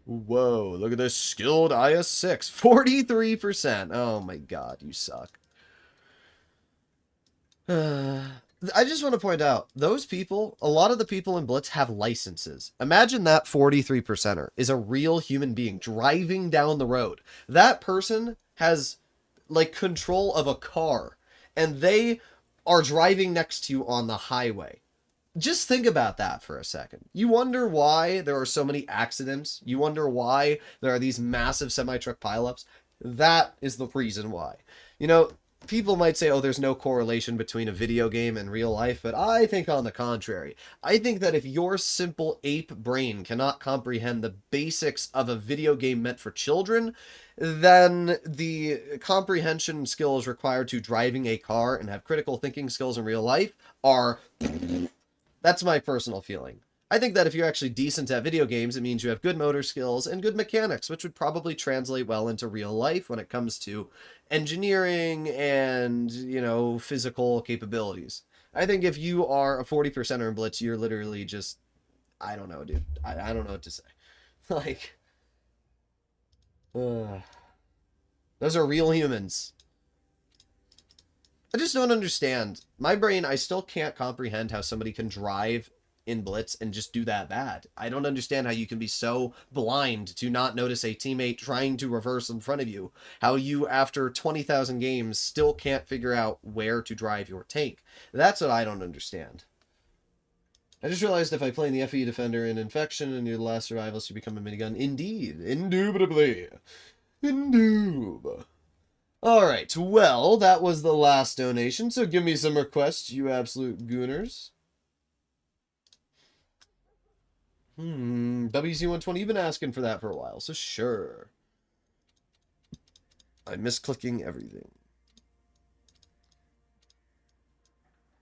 Whoa, look at this skilled IS-6. 43%. Oh my god, you suck. I just want to point out, those people, a lot of the people in Blitz have licenses. Imagine that 43%er is a real human being driving down the road. That person has, like, control of a car, and they are driving next to you on the highway. Just think about that for a second. You wonder why there are so many accidents. You wonder why there are these massive semi-truck pileups. That is the reason why. You know, people might say, oh, there's no correlation between a video game and real life, but I think on the contrary. I think that if your simple ape brain cannot comprehend the basics of a video game meant for children, then the comprehension skills required to driving a car and have critical thinking skills in real life are... That's my personal feeling. I think that if you're actually decent at video games, it means you have good motor skills and good mechanics, which would probably translate well into real life when it comes to engineering and, you know, physical capabilities. I think if you are a 40%er in Blitz, you're literally just, I don't know, dude. I don't know what to say. Like, those are real humans. I just don't understand. My brain, I still can't comprehend how somebody can drive in Blitz and just do that bad. I don't understand how you can be so blind to not notice a teammate trying to reverse in front of you. How you, after 20,000 games, still can't figure out where to drive your tank. That's what I don't understand. I just realized if I play in the FE Defender in Infection and you're the last survivals to become a minigun. Indeed. Indubitably. Indub. Alright, well, that was the last donation, so give me some requests, you absolute gooners. WC120, you've been asking for that for a while, so sure. I'm misclicking everything.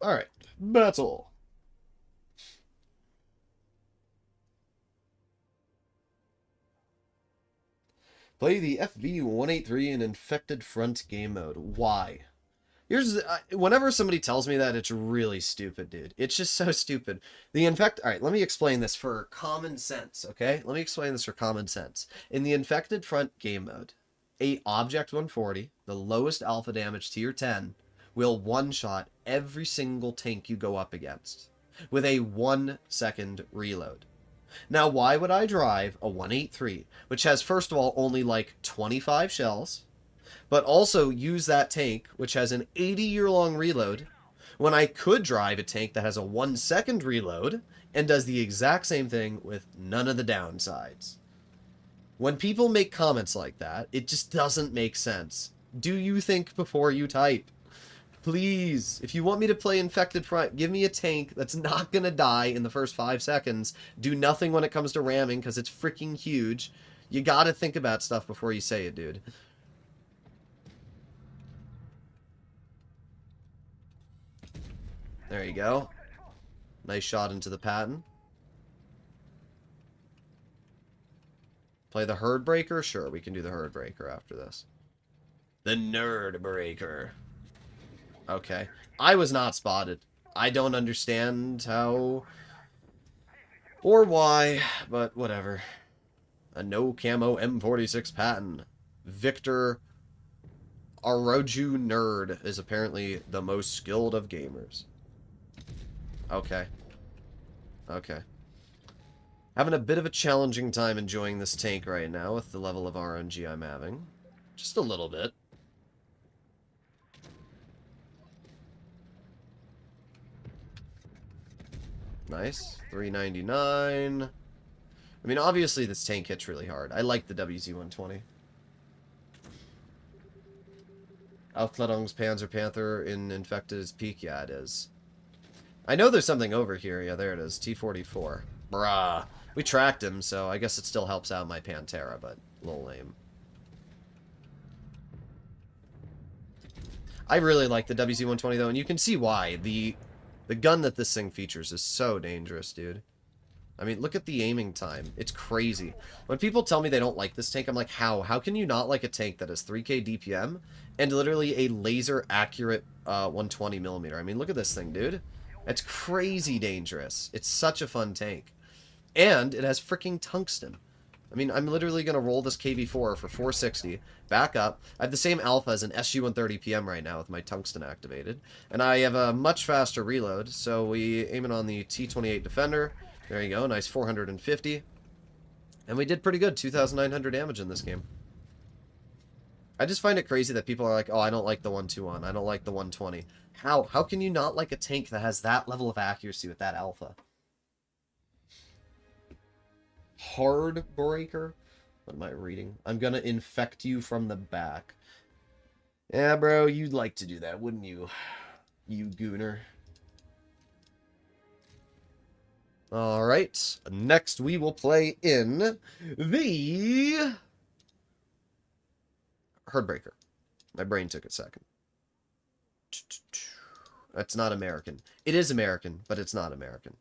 Alright, battle. Play the FV183 in Infected Front game mode. Why? Here's whenever somebody tells me that, it's really stupid, dude. It's just so stupid. Alright, let me explain this for common sense, okay? Let me explain this for common sense. In the Infected Front game mode, a Object 140, the lowest alpha damage tier 10, will one-shot every single tank you go up against with a 1-second reload. Now, why would I drive a 183, which has, first of all, only like 25 shells, but also use that tank, which has an 80-year-long reload, when I could drive a tank that has a 1-second reload and does the exact same thing with none of the downsides? When people make comments like that, it just doesn't make sense. Do you think before you type? Please, if you want me to play Infected Front, give me a tank that's not gonna die in the first 5 seconds. Do nothing when it comes to ramming, because it's freaking huge. You gotta think about stuff before you say it, dude. There you go. Nice shot into the pattern. Play the Herd Breaker? Sure, we can do the Herd Breaker after this. The Nerd Breaker. Okay. I was not spotted. I don't understand how or why, but whatever. A no camo M46 pattern. Victor Aroju Nerd is apparently the most skilled of gamers. Okay. Okay. Having a bit of a challenging time enjoying this tank right now with the level of RNG I'm having. Just a little bit. Nice. 399. I mean, obviously this tank hits really hard. I like the WZ-120. Aufklärung's Panzer Panther in Infected's peak? Yeah, it is. I know there's something over here. Yeah, there it is. T-44. Bruh. We tracked him, so I guess it still helps out my Pantera, but a little lame. I really like the WZ-120 though, and you can see why. The gun that this thing features is so dangerous, dude. I mean, look at the aiming time. It's crazy. When people tell me they don't like this tank, I'm like, how? How can you not like a tank that has 3k DPM and literally a laser accurate 120 millimeter? I mean, look at this thing, dude. It's crazy dangerous. It's such a fun tank. And it has freaking tungsten. I mean, I'm literally going to roll this KV-4 for 460, back up. I have the same alpha as an SG-130 PM right now with my tungsten activated. And I have a much faster reload, so we aim it on the T-28 Defender. There you go, nice 450. And we did pretty good, 2,900 damage in this game. I just find it crazy that people are like, oh, I don't like the 121, I don't like the 120. How? How can you not like a tank that has that level of accuracy with that alpha? Hardbreaker? What am I reading? I'm gonna infect you from the back. Yeah, bro, you'd like to do that, wouldn't you? You gooner. Alright, next we will play in the Herdbreaker. My brain took a second. That's not American. It is American, but it's not American.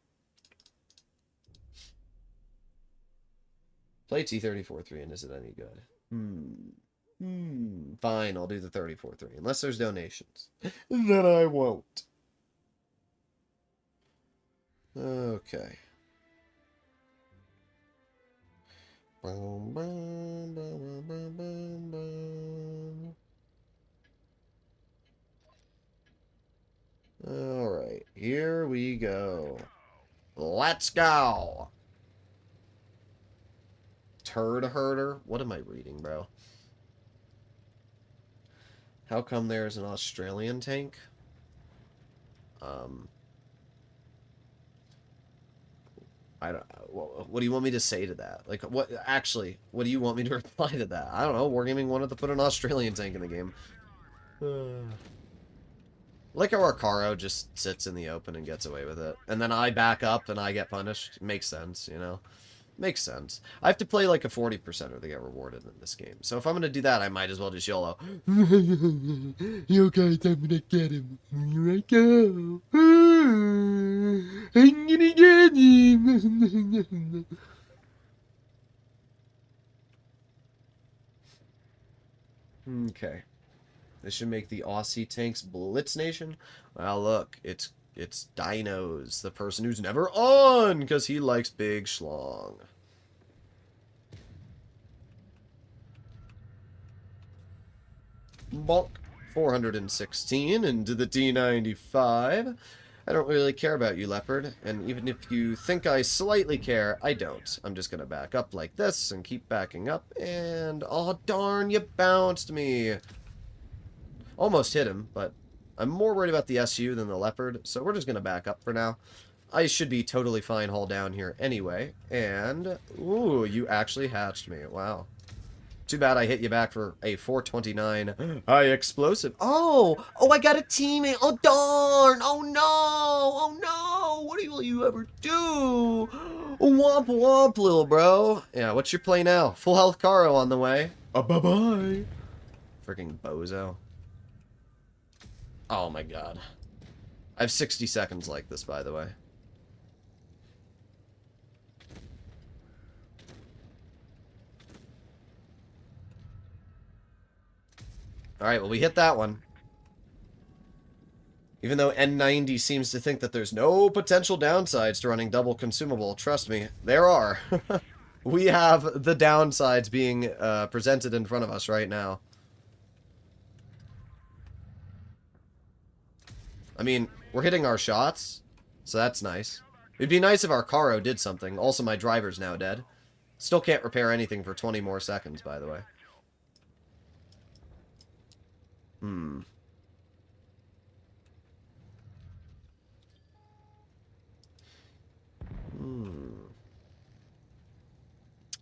Play T-34-3, and is it any good? Fine, I'll do the 34-3, unless there's donations. Then I won't. Okay. Alright, here we go. Let's go! Turd herder? What am I reading, bro? How come there's an Australian tank? I don't. What do you want me to say to that? Like, what? Actually, what do you want me to reply to that? I don't know. Wargaming wanted to put an Australian tank in the game. Like how Arcaro just sits in the open and gets away with it, and then I back up and I get punished. Makes sense, you know. Makes sense. I have to play like a 40% to get rewarded in this game. So if I'm gonna do that, I might as well just YOLO. You guys, I'm gonna get him. Here I go. I'm gonna get him. Okay. This should make the Aussie tanks Blitz Nation. Well, look, it's Dinos, the person who's never on, because he likes big schlong. Bonk. 416 into the T95. I don't really care about you, Leopard, and even if you think I slightly care, I don't. I'm just gonna back up like this and keep backing up, and oh darn, you bounced me. Almost hit him, but I'm more worried about the SU than the Leopard, so we're just gonna back up for now. I should be totally fine hull down here anyway, and ooh, you actually hatched me. Wow. Too bad I hit you back for a 429 high explosive. Oh, I got a teammate. Oh, darn. Oh, no. Oh, no. What will you ever do? Womp womp, little bro. Yeah, what's your play now? Full health Caro on the way. Bye-bye. Freaking bozo. Oh, my God. I have 60 seconds like this, by the way. Alright, well, we hit that one. Even though N90 seems to think that there's no potential downsides to running double consumable, trust me, there are. We have the downsides being presented in front of us right now. I mean, we're hitting our shots, so that's nice. It'd be nice if our Caro did something. Also, my driver's now dead. Still can't repair anything for 20 more seconds, by the way.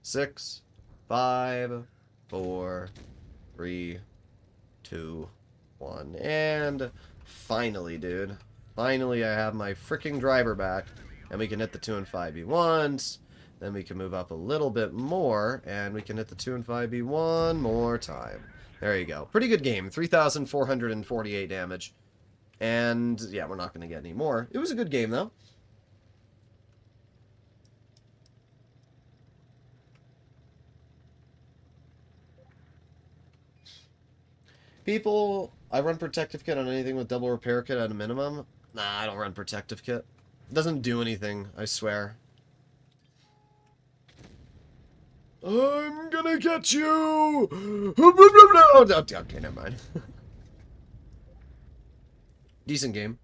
6, 5, 4, 3, 2, 1. And finally, dude. Finally, I have my freaking driver back. And we can hit the 2 and 5B1s. Then we can move up a little bit more. And we can hit the 2 and 5B one more time. There you go. Pretty good game. 3,448 damage. And, yeah, we're not going to get any more. It was a good game, though. People, I run protective kit on anything with double repair kit at a minimum. Nah, I don't run protective kit. It doesn't do anything, I swear. I'm gonna get you! Okay, never mind. Decent game.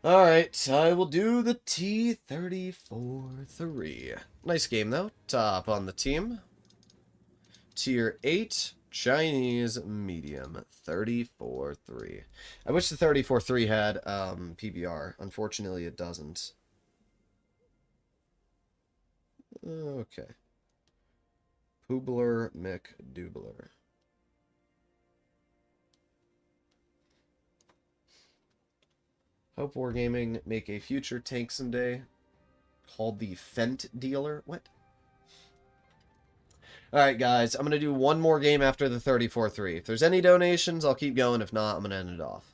Alright, I will do the T-34-3. Nice game, though. Top on the team. Tier 8, Chinese medium, 34-3. I wish the 34-3 had PBR. Unfortunately, it doesn't. Okay. Poobler McDoobler. Hope Wargaming make a future tank someday called the Fent Dealer. What? Alright, guys. I'm going to do one more game after the 34-3. If there's any donations, I'll keep going. If not, I'm going to end it off.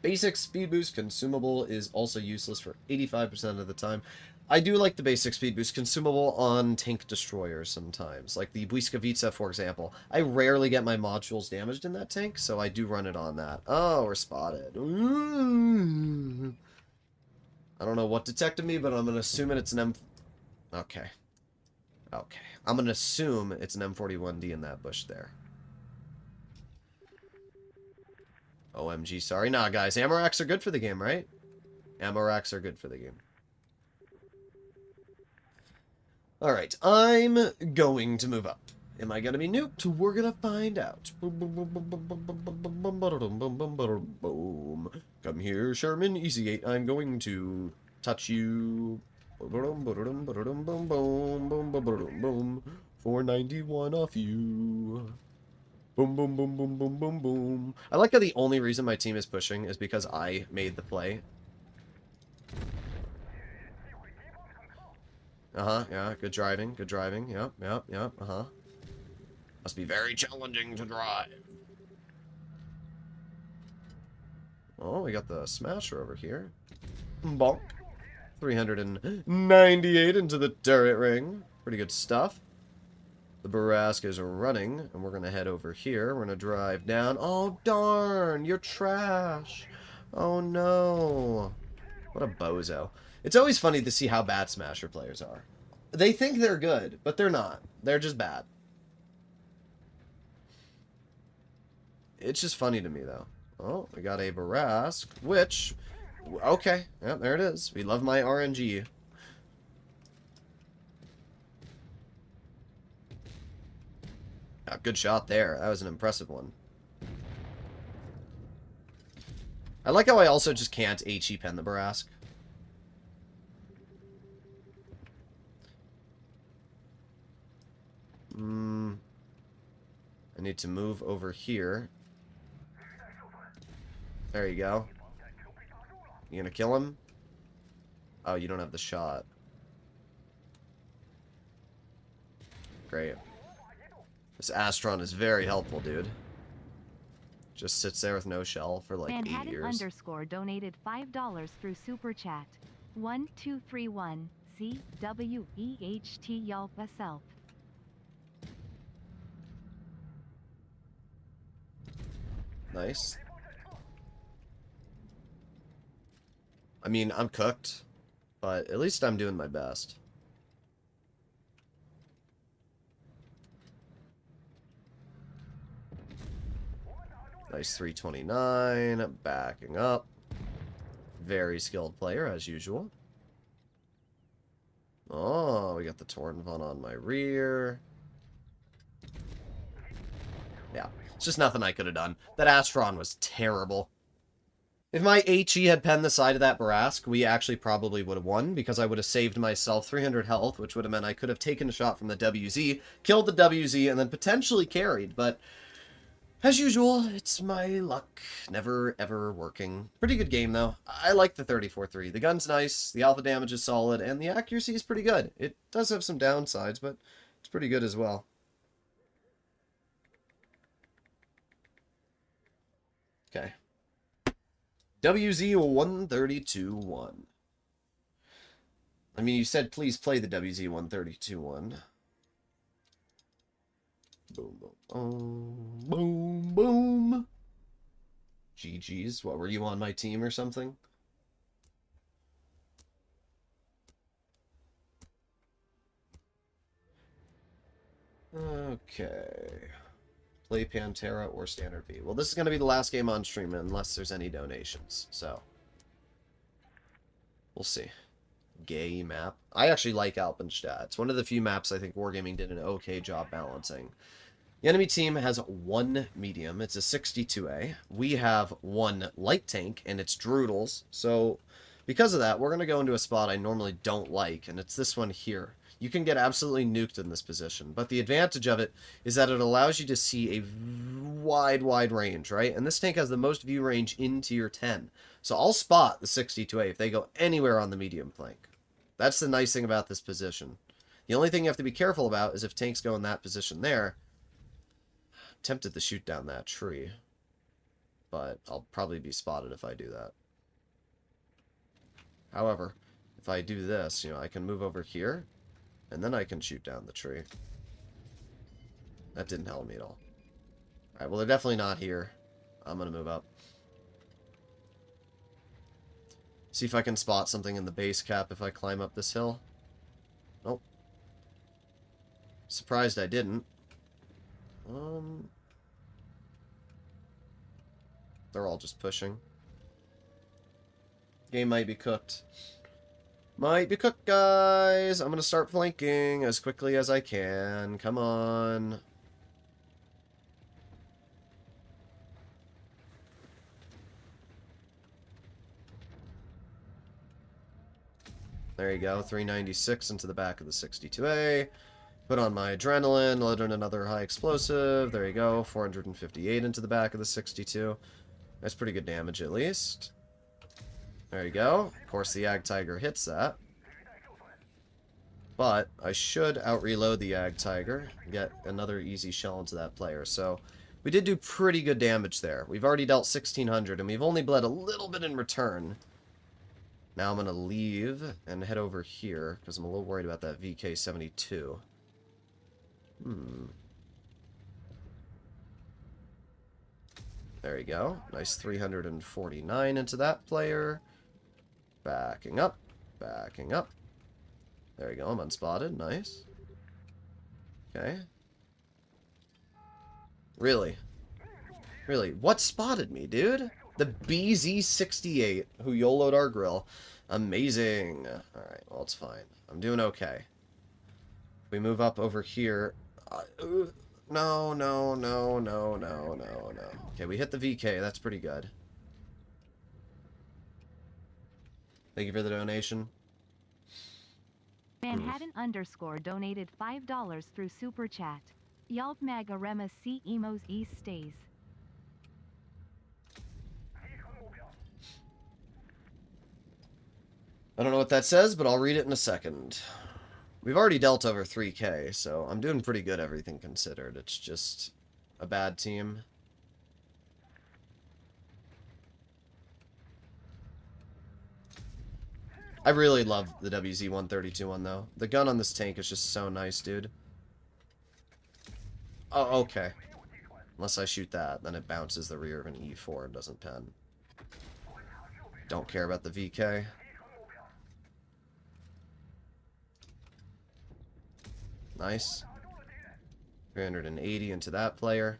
Basic speed boost consumable is also useless for 85% of the time. I do like the basic speed boost consumable on tank destroyers sometimes. Like the Błyskawica, for example. I rarely get my modules damaged in that tank, so I do run it on that. Oh, we're spotted. Ooh. I don't know what detected me, but I'm going to assume it's an M... Okay. Okay. I'm going to assume it's an M41D in that bush there. OMG, sorry. Nah, guys. Ammo racks are good for the game, right? Ammo racks are good for the game. Alright, I'm going to move up. Am I going to be nuked? We're going to find out. Come here, Sherman. Easy 8. I'm going to touch you. 491 off you. Boom, boom, boom, boom, boom, boom, boom. I like how the only reason my team is pushing is because I made the play. Yeah, good driving, yep, Must be very challenging to drive. Oh, we got the Smasher over here. Bonk. 398 into the turret ring. Pretty good stuff. The Barask is running, and we're going to head over here. We're going to drive down. Oh, darn, you're trash. Oh, no. What a bozo. It's always funny to see how bad Smasher players are. They think they're good, but they're not. They're just bad. It's just funny to me, though. Oh, we got a Barask, which... Okay, yeah, there it is. We love my RNG. Ah, good shot there. That was an impressive one. I like how I also just can't HE pen the Barask. I need to move over here. There you go. You gonna kill him? Oh, you don't have the shot. Great. This Astron is very helpful, dude. Just sits there with no shell for like 8 years. Manhattan_ donated $5 through Super Chat. 1231 CWEHT y'all self. Nice. I mean, I'm cooked, but at least I'm doing my best. Nice 329, backing up. Very skilled player, as usual. Oh, we got the Tornvon on my rear. Yeah. It's just nothing I could have done. That Astron was terrible. If my HE had penned the side of that Barask, we actually probably would have won, because I would have saved myself 300 health, which would have meant I could have taken a shot from the WZ, killed the WZ, and then potentially carried, but as usual, it's my luck never ever working. Pretty good game, though. I like the 34-3. The gun's nice, the alpha damage is solid, and the accuracy is pretty good. It does have some downsides, but it's pretty good as well. Okay. WZ-132-1. I mean, you said please play the WZ-132-1. Boom, boom, boom, boom. GG's. What, were you on my team or something? Okay. Play Pantera or Standard V. Well, this is going to be the last game on stream unless there's any donations, so we'll see. Gay map. I actually like Alpenstadt. It's one of the few maps I think Wargaming did an okay job balancing. The enemy team has one medium. It's a 62A. We have one light tank, and it's Droodles. So because of that, we're going to go into a spot I normally don't like, and it's this one here. You can get absolutely nuked in this position, but the advantage of it is that it allows you to see a wide range, right? And this tank has the most view range in tier 10. So I'll spot the 62A if they go anywhere on the medium flank. That's the nice thing about this position. The only thing you have to be careful about is if tanks go in that position there. I'm tempted to shoot down that tree, but I'll probably be spotted if I do that. However, if I do this, I can move over here, and then I can shoot down the tree. That didn't help me at all. Alright, well, they're definitely not here. I'm going to move up. See if I can spot something in the base cap if I climb up this hill. Nope. Surprised I didn't. They're all just pushing. Game might be cooked. Might be cooked, guys. I'm going to start flanking as quickly as I can. Come on. There you go. 396 into the back of the 62A. Put on my adrenaline. Load in another high explosive. There you go. 458 into the back of the 62. That's pretty good damage, at least. There you go. Of course, the Ag Tiger hits that. But I should out-reload the Ag Tiger and get another easy shell into that player. So we did do pretty good damage there. We've already dealt 1,600, and we've only bled a little bit in return. Now I'm going to leave and head over here, because I'm a little worried about that VK-72. There you go. Nice 349 into that player. Backing up. Backing up. There you go. I'm unspotted. Nice. Okay. Really? Really? What spotted me, dude? The BZ-68, who YOLO'd our grill. Amazing. Alright, well, it's fine. I'm doing okay. If we move up over here... No. Okay, we hit the VK. That's pretty good. Thank you for the donation. Manhattan _ donated $5 through Super Chat. Yalp Maga Rema C Emos East stays. I don't know what that says, but I'll read it in a second. We've already dealt over 3K, so I'm doing pretty good, everything considered. It's just a bad team. I really love the WZ-132 one, though. The gun on this tank is just so nice, dude. Oh, okay. Unless I shoot that, then it bounces the rear of an E4 and doesn't pen. Don't care about the VK. Nice. 380 into that player.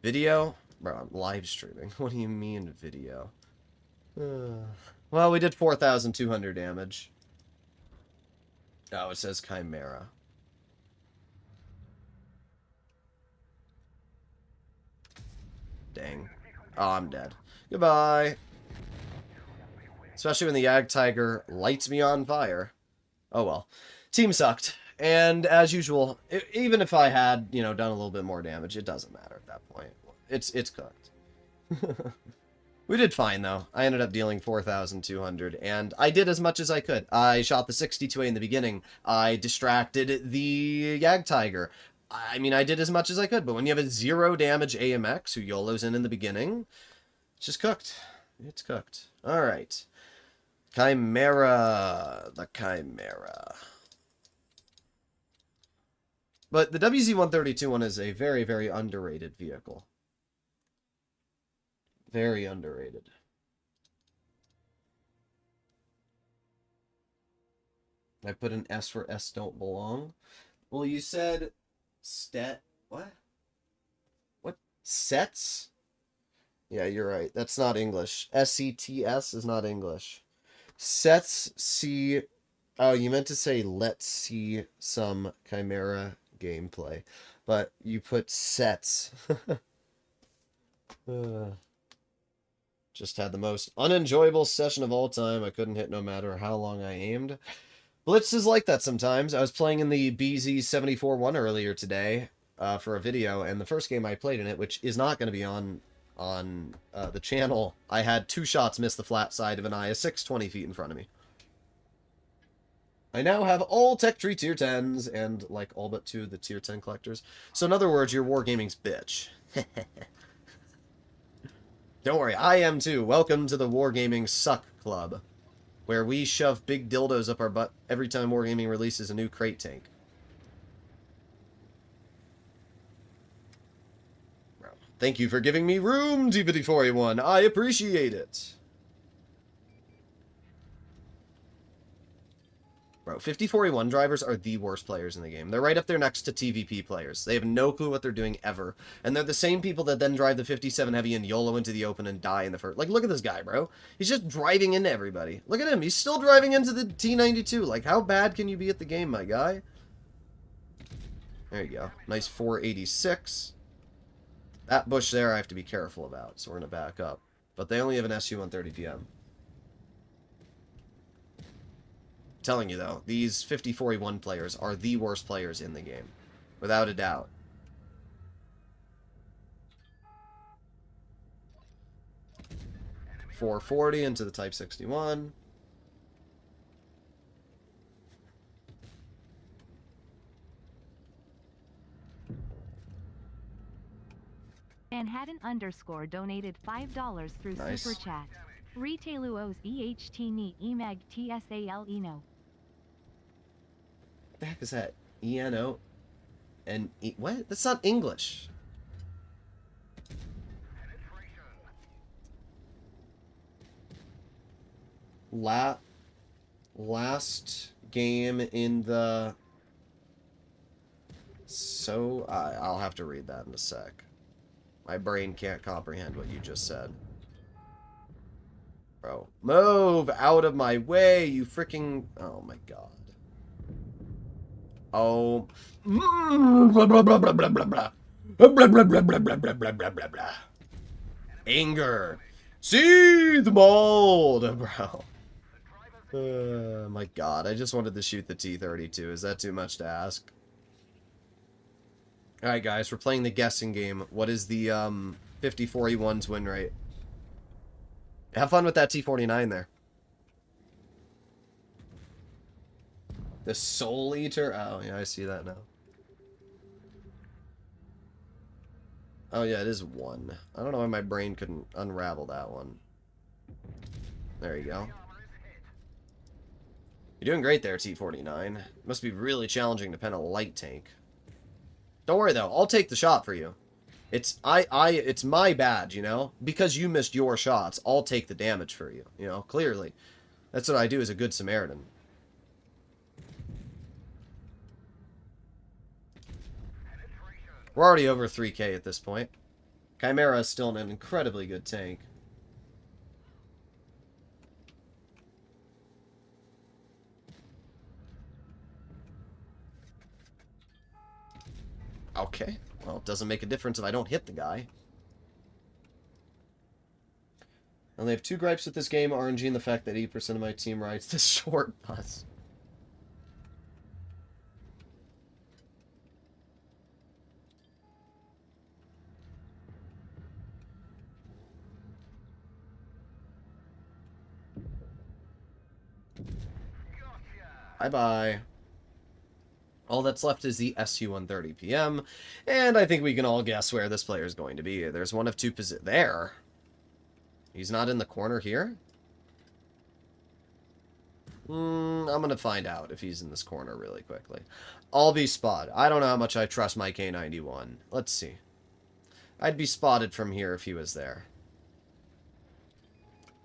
Video? Bro, I'm live streaming. What do you mean, video? Well, we did 4,200 damage. Oh, it says Chimera. Dang. Oh, I'm dead. Goodbye. Especially when the Yag Tiger lights me on fire. Oh well. Team sucked. And as usual, even if I had, you know, done a little bit more damage, it doesn't matter at that point. It's cooked. We did fine, though. I ended up dealing 4,200, and I did as much as I could. I shot the 62A in the beginning. I distracted the Yag Tiger. I mean, I did as much as I could, but when you have a 0 damage AMX who YOLOs in the beginning, it's just cooked. It's cooked. Alright. Chimera. The Chimera. But the WZ-132 one is a very, very underrated vehicle. Very underrated. I put an S where S don't belong. Well, you said what? What? Sets? Yeah, you're right. That's not English. S-E-T-S is not English. Sets see... Oh, you meant to say let's see some Chimera gameplay. But you put sets. Just had the most unenjoyable session of all time. I couldn't hit no matter how long I aimed. Blitz is like that sometimes. I was playing in the BZ-74-1 earlier today for a video, and the first game I played in it, which is not going to be on the channel, I had 2 shots miss the flat side of an IS-6 20 feet in front of me. I now have all Tech Tree Tier 10s, and, like, all but 2 of the Tier 10 collectors. So in other words, your Wargaming's bitch. Don't worry, I am too. Welcome to the Wargaming Suck Club, where we shove big dildos up our butt every time Wargaming releases a new crate tank. Bro, thank you for giving me room, T-54A1. I appreciate it. Bro, 54A1 drivers are the worst players in the game. They're right up there next to TVP players. They have no clue what they're doing ever. And they're the same people that then drive the 57 Heavy and YOLO into the open and die in the first. Like, look at this guy, bro. He's just driving into everybody. Look at him. He's still driving into the T92. Like, how bad can you be at the game, my guy? There you go. Nice 486. That bush there I have to be careful about, so we're going to back up. But they only have an SU-130PM. Telling you though, these 54A1 players are the worst players in the game, without a doubt. .440 into the Type 61. Manhattan _ donated $5 through Nice. Super Chat. Retailuos EHT ni emag TSAL eno. What the heck is that? ENO and what? That's not English. Last game in the... So, I'll have to read that in a sec. My brain can't comprehend what you just said. Bro, move out of my way, you freaking... Oh my god. Oh. Anger. See the mold, bro. My god, I just wanted to shoot the T-32. Is that too much to ask? Alright, guys, we're playing the guessing game. What is the 54E1's win rate? Have fun with that T-49 there. The Soul Eater? Oh, yeah, I see that now. Oh, yeah, it is 1. I don't know why my brain couldn't unravel that one. There you go. You're doing great there, T-49. Must be really challenging to pen a light tank. Don't worry, though. I'll take the shot for you. It's my bad, you know? Because you missed your shots, I'll take the damage for you, you know? Clearly. That's what I do as a good Samaritan. We're already over 3K at this point. Chimera is still an incredibly good tank. Okay. Well, it doesn't make a difference if I don't hit the guy. I only have 2 gripes with this game, RNG and the fact that 80% of my team rides the short bus. Bye-bye. All that's left is the SU-130 PM, and I think we can all guess where this player is going to be. There's one of 2 positions. There? He's not in the corner here? I'm going to find out if he's in this corner really quickly. I'll be spotted. I don't know how much I trust my K91. Let's see. I'd be spotted from here if he was there.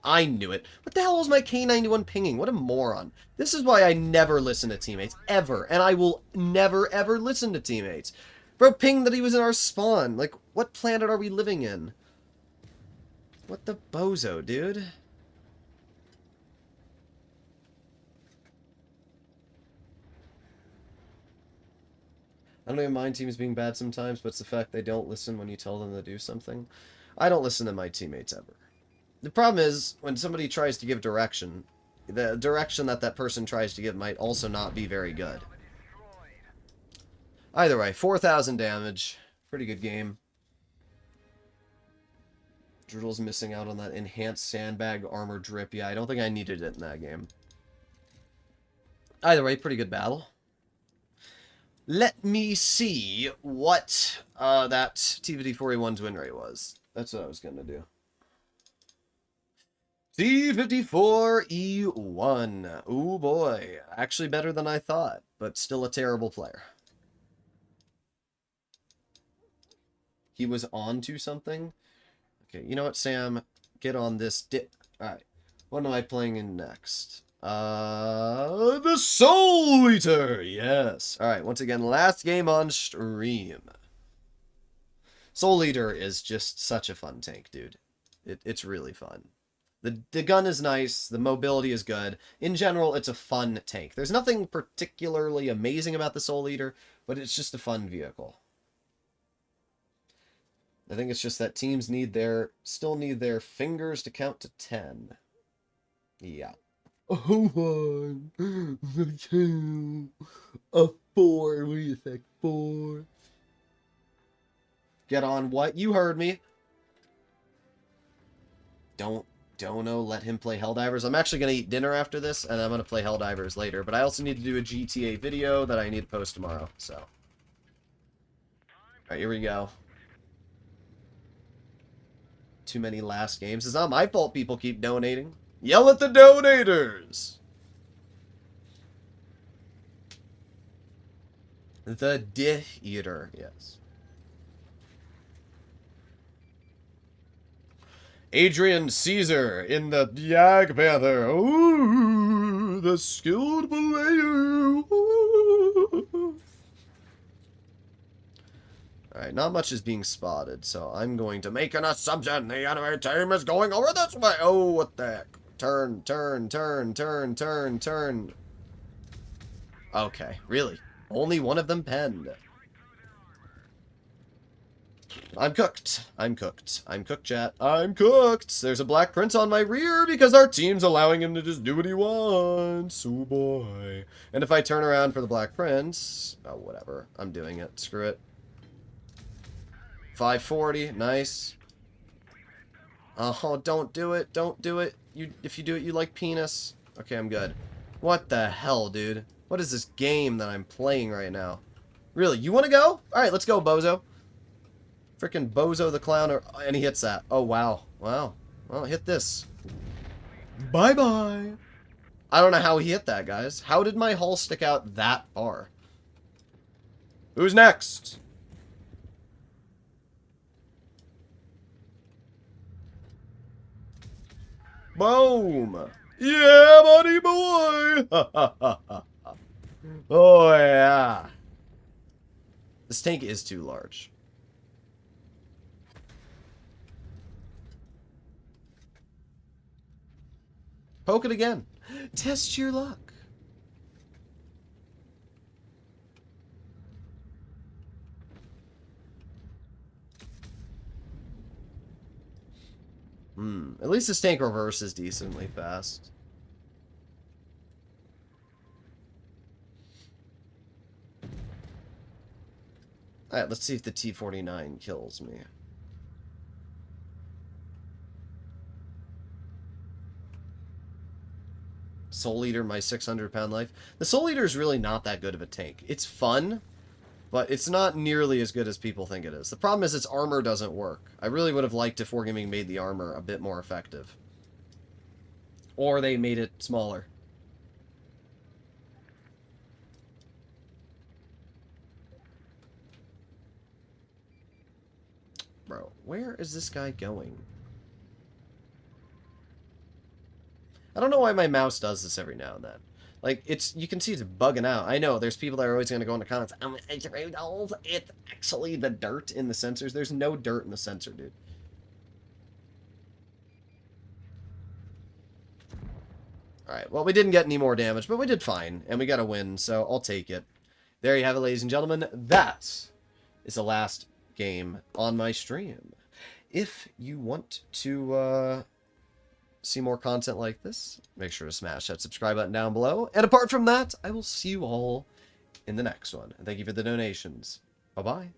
I knew it. What the hell was my K91 pinging? What a moron. This is why I never listen to teammates. Ever. And I will never, ever listen to teammates. Bro pinged that he was in our spawn. Like, what planet are we living in? What the bozo, dude? I don't even mind teams being bad sometimes, but it's the fact they don't listen when you tell them to do something. I don't listen to my teammates ever. The problem is, when somebody tries to give direction, the direction that that person tries to give might also not be very good. Either way, 4,000 damage. Pretty good game. Droodles missing out on that enhanced sandbag armor drip. Yeah, I don't think I needed it in that game. Either way, pretty good battle. Let me see what that T-54E1's win rate was. That's what I was going to do. T-54E1. Ooh boy. Actually better than I thought, but still a terrible player. He was on to something? Okay, you know what, Sam? Get on this Alright. What am I playing in next? The Soul Eater! Yes. Alright, once again, last game on stream. Soul Eater is just such a fun tank, dude. It's really fun. The gun is nice, the mobility is good. In general, it's a fun tank. There's nothing particularly amazing about the Soul Eater, but it's just a fun vehicle. I think it's just that teams still need their fingers to count to 10. Yeah. A 1, a 2, a 4. What do you think? 4. Get on what? You heard me. Dono, let him play Helldivers. I'm actually going to eat dinner after this, and I'm going to play Helldivers later. But I also need to do a GTA video that I need to post tomorrow, so. Alright, here we go. Too many last games. It's not my fault people keep donating. Yell at the donators! The Dick Eater, yes. Adrian Caesar in the Jag Panther. Ooh, the skilled player. Alright, not much is being spotted, so I'm going to make an assumption. The enemy team is going over this way. Oh, what the heck. Turn, turn, turn, turn, turn, turn. Okay, really? Only one of them penned. I'm cooked. I'm cooked. I'm cooked, chat. I'm cooked. There's a Black Prince on my rear because our team's allowing him to just do what he wants. Oh, boy. And if I turn around for the Black Prince... Oh, whatever. I'm doing it. Screw it. 540. Nice. Oh, don't do it. Don't do it. If you do it, you like penis. Okay, I'm good. What the hell, dude? What is this game that I'm playing right now? Really, you want to go? Alright, let's go, bozo. Freaking Bozo the Clown, and he hits that. Oh, wow. Wow. Well, hit this. Bye-bye. I don't know how he hit that, guys. How did my hull stick out that far? Who's next? Boom. Yeah, buddy boy. Oh, yeah. This tank is too large. Poke it again. Test your luck. At least this tank reverses decently fast. Alright, let's see if the T-49 kills me. Soul Eater, my 600-pound life. The Soul Eater is really not that good of a tank. It's fun, but it's not nearly as good as people think it is. The problem is its armor doesn't work. I really would have liked if Wargaming made the armor a bit more effective. Or they made it smaller. Bro, where is this guy going? I don't know why my mouse does this every now and then. Like, you can see it's bugging out. I know, there's people that are always going to go in the comments, it's actually the dirt in the sensors. There's no dirt in the sensor, dude. Alright, well, we didn't get any more damage, but we did fine, and we got a win, so I'll take it. There you have it, ladies and gentlemen. That is the last game on my stream. If you want to, see more content like this, make sure to smash that subscribe button down below. And apart from that, I will see you all in the next one. And thank you for the donations. Bye-bye.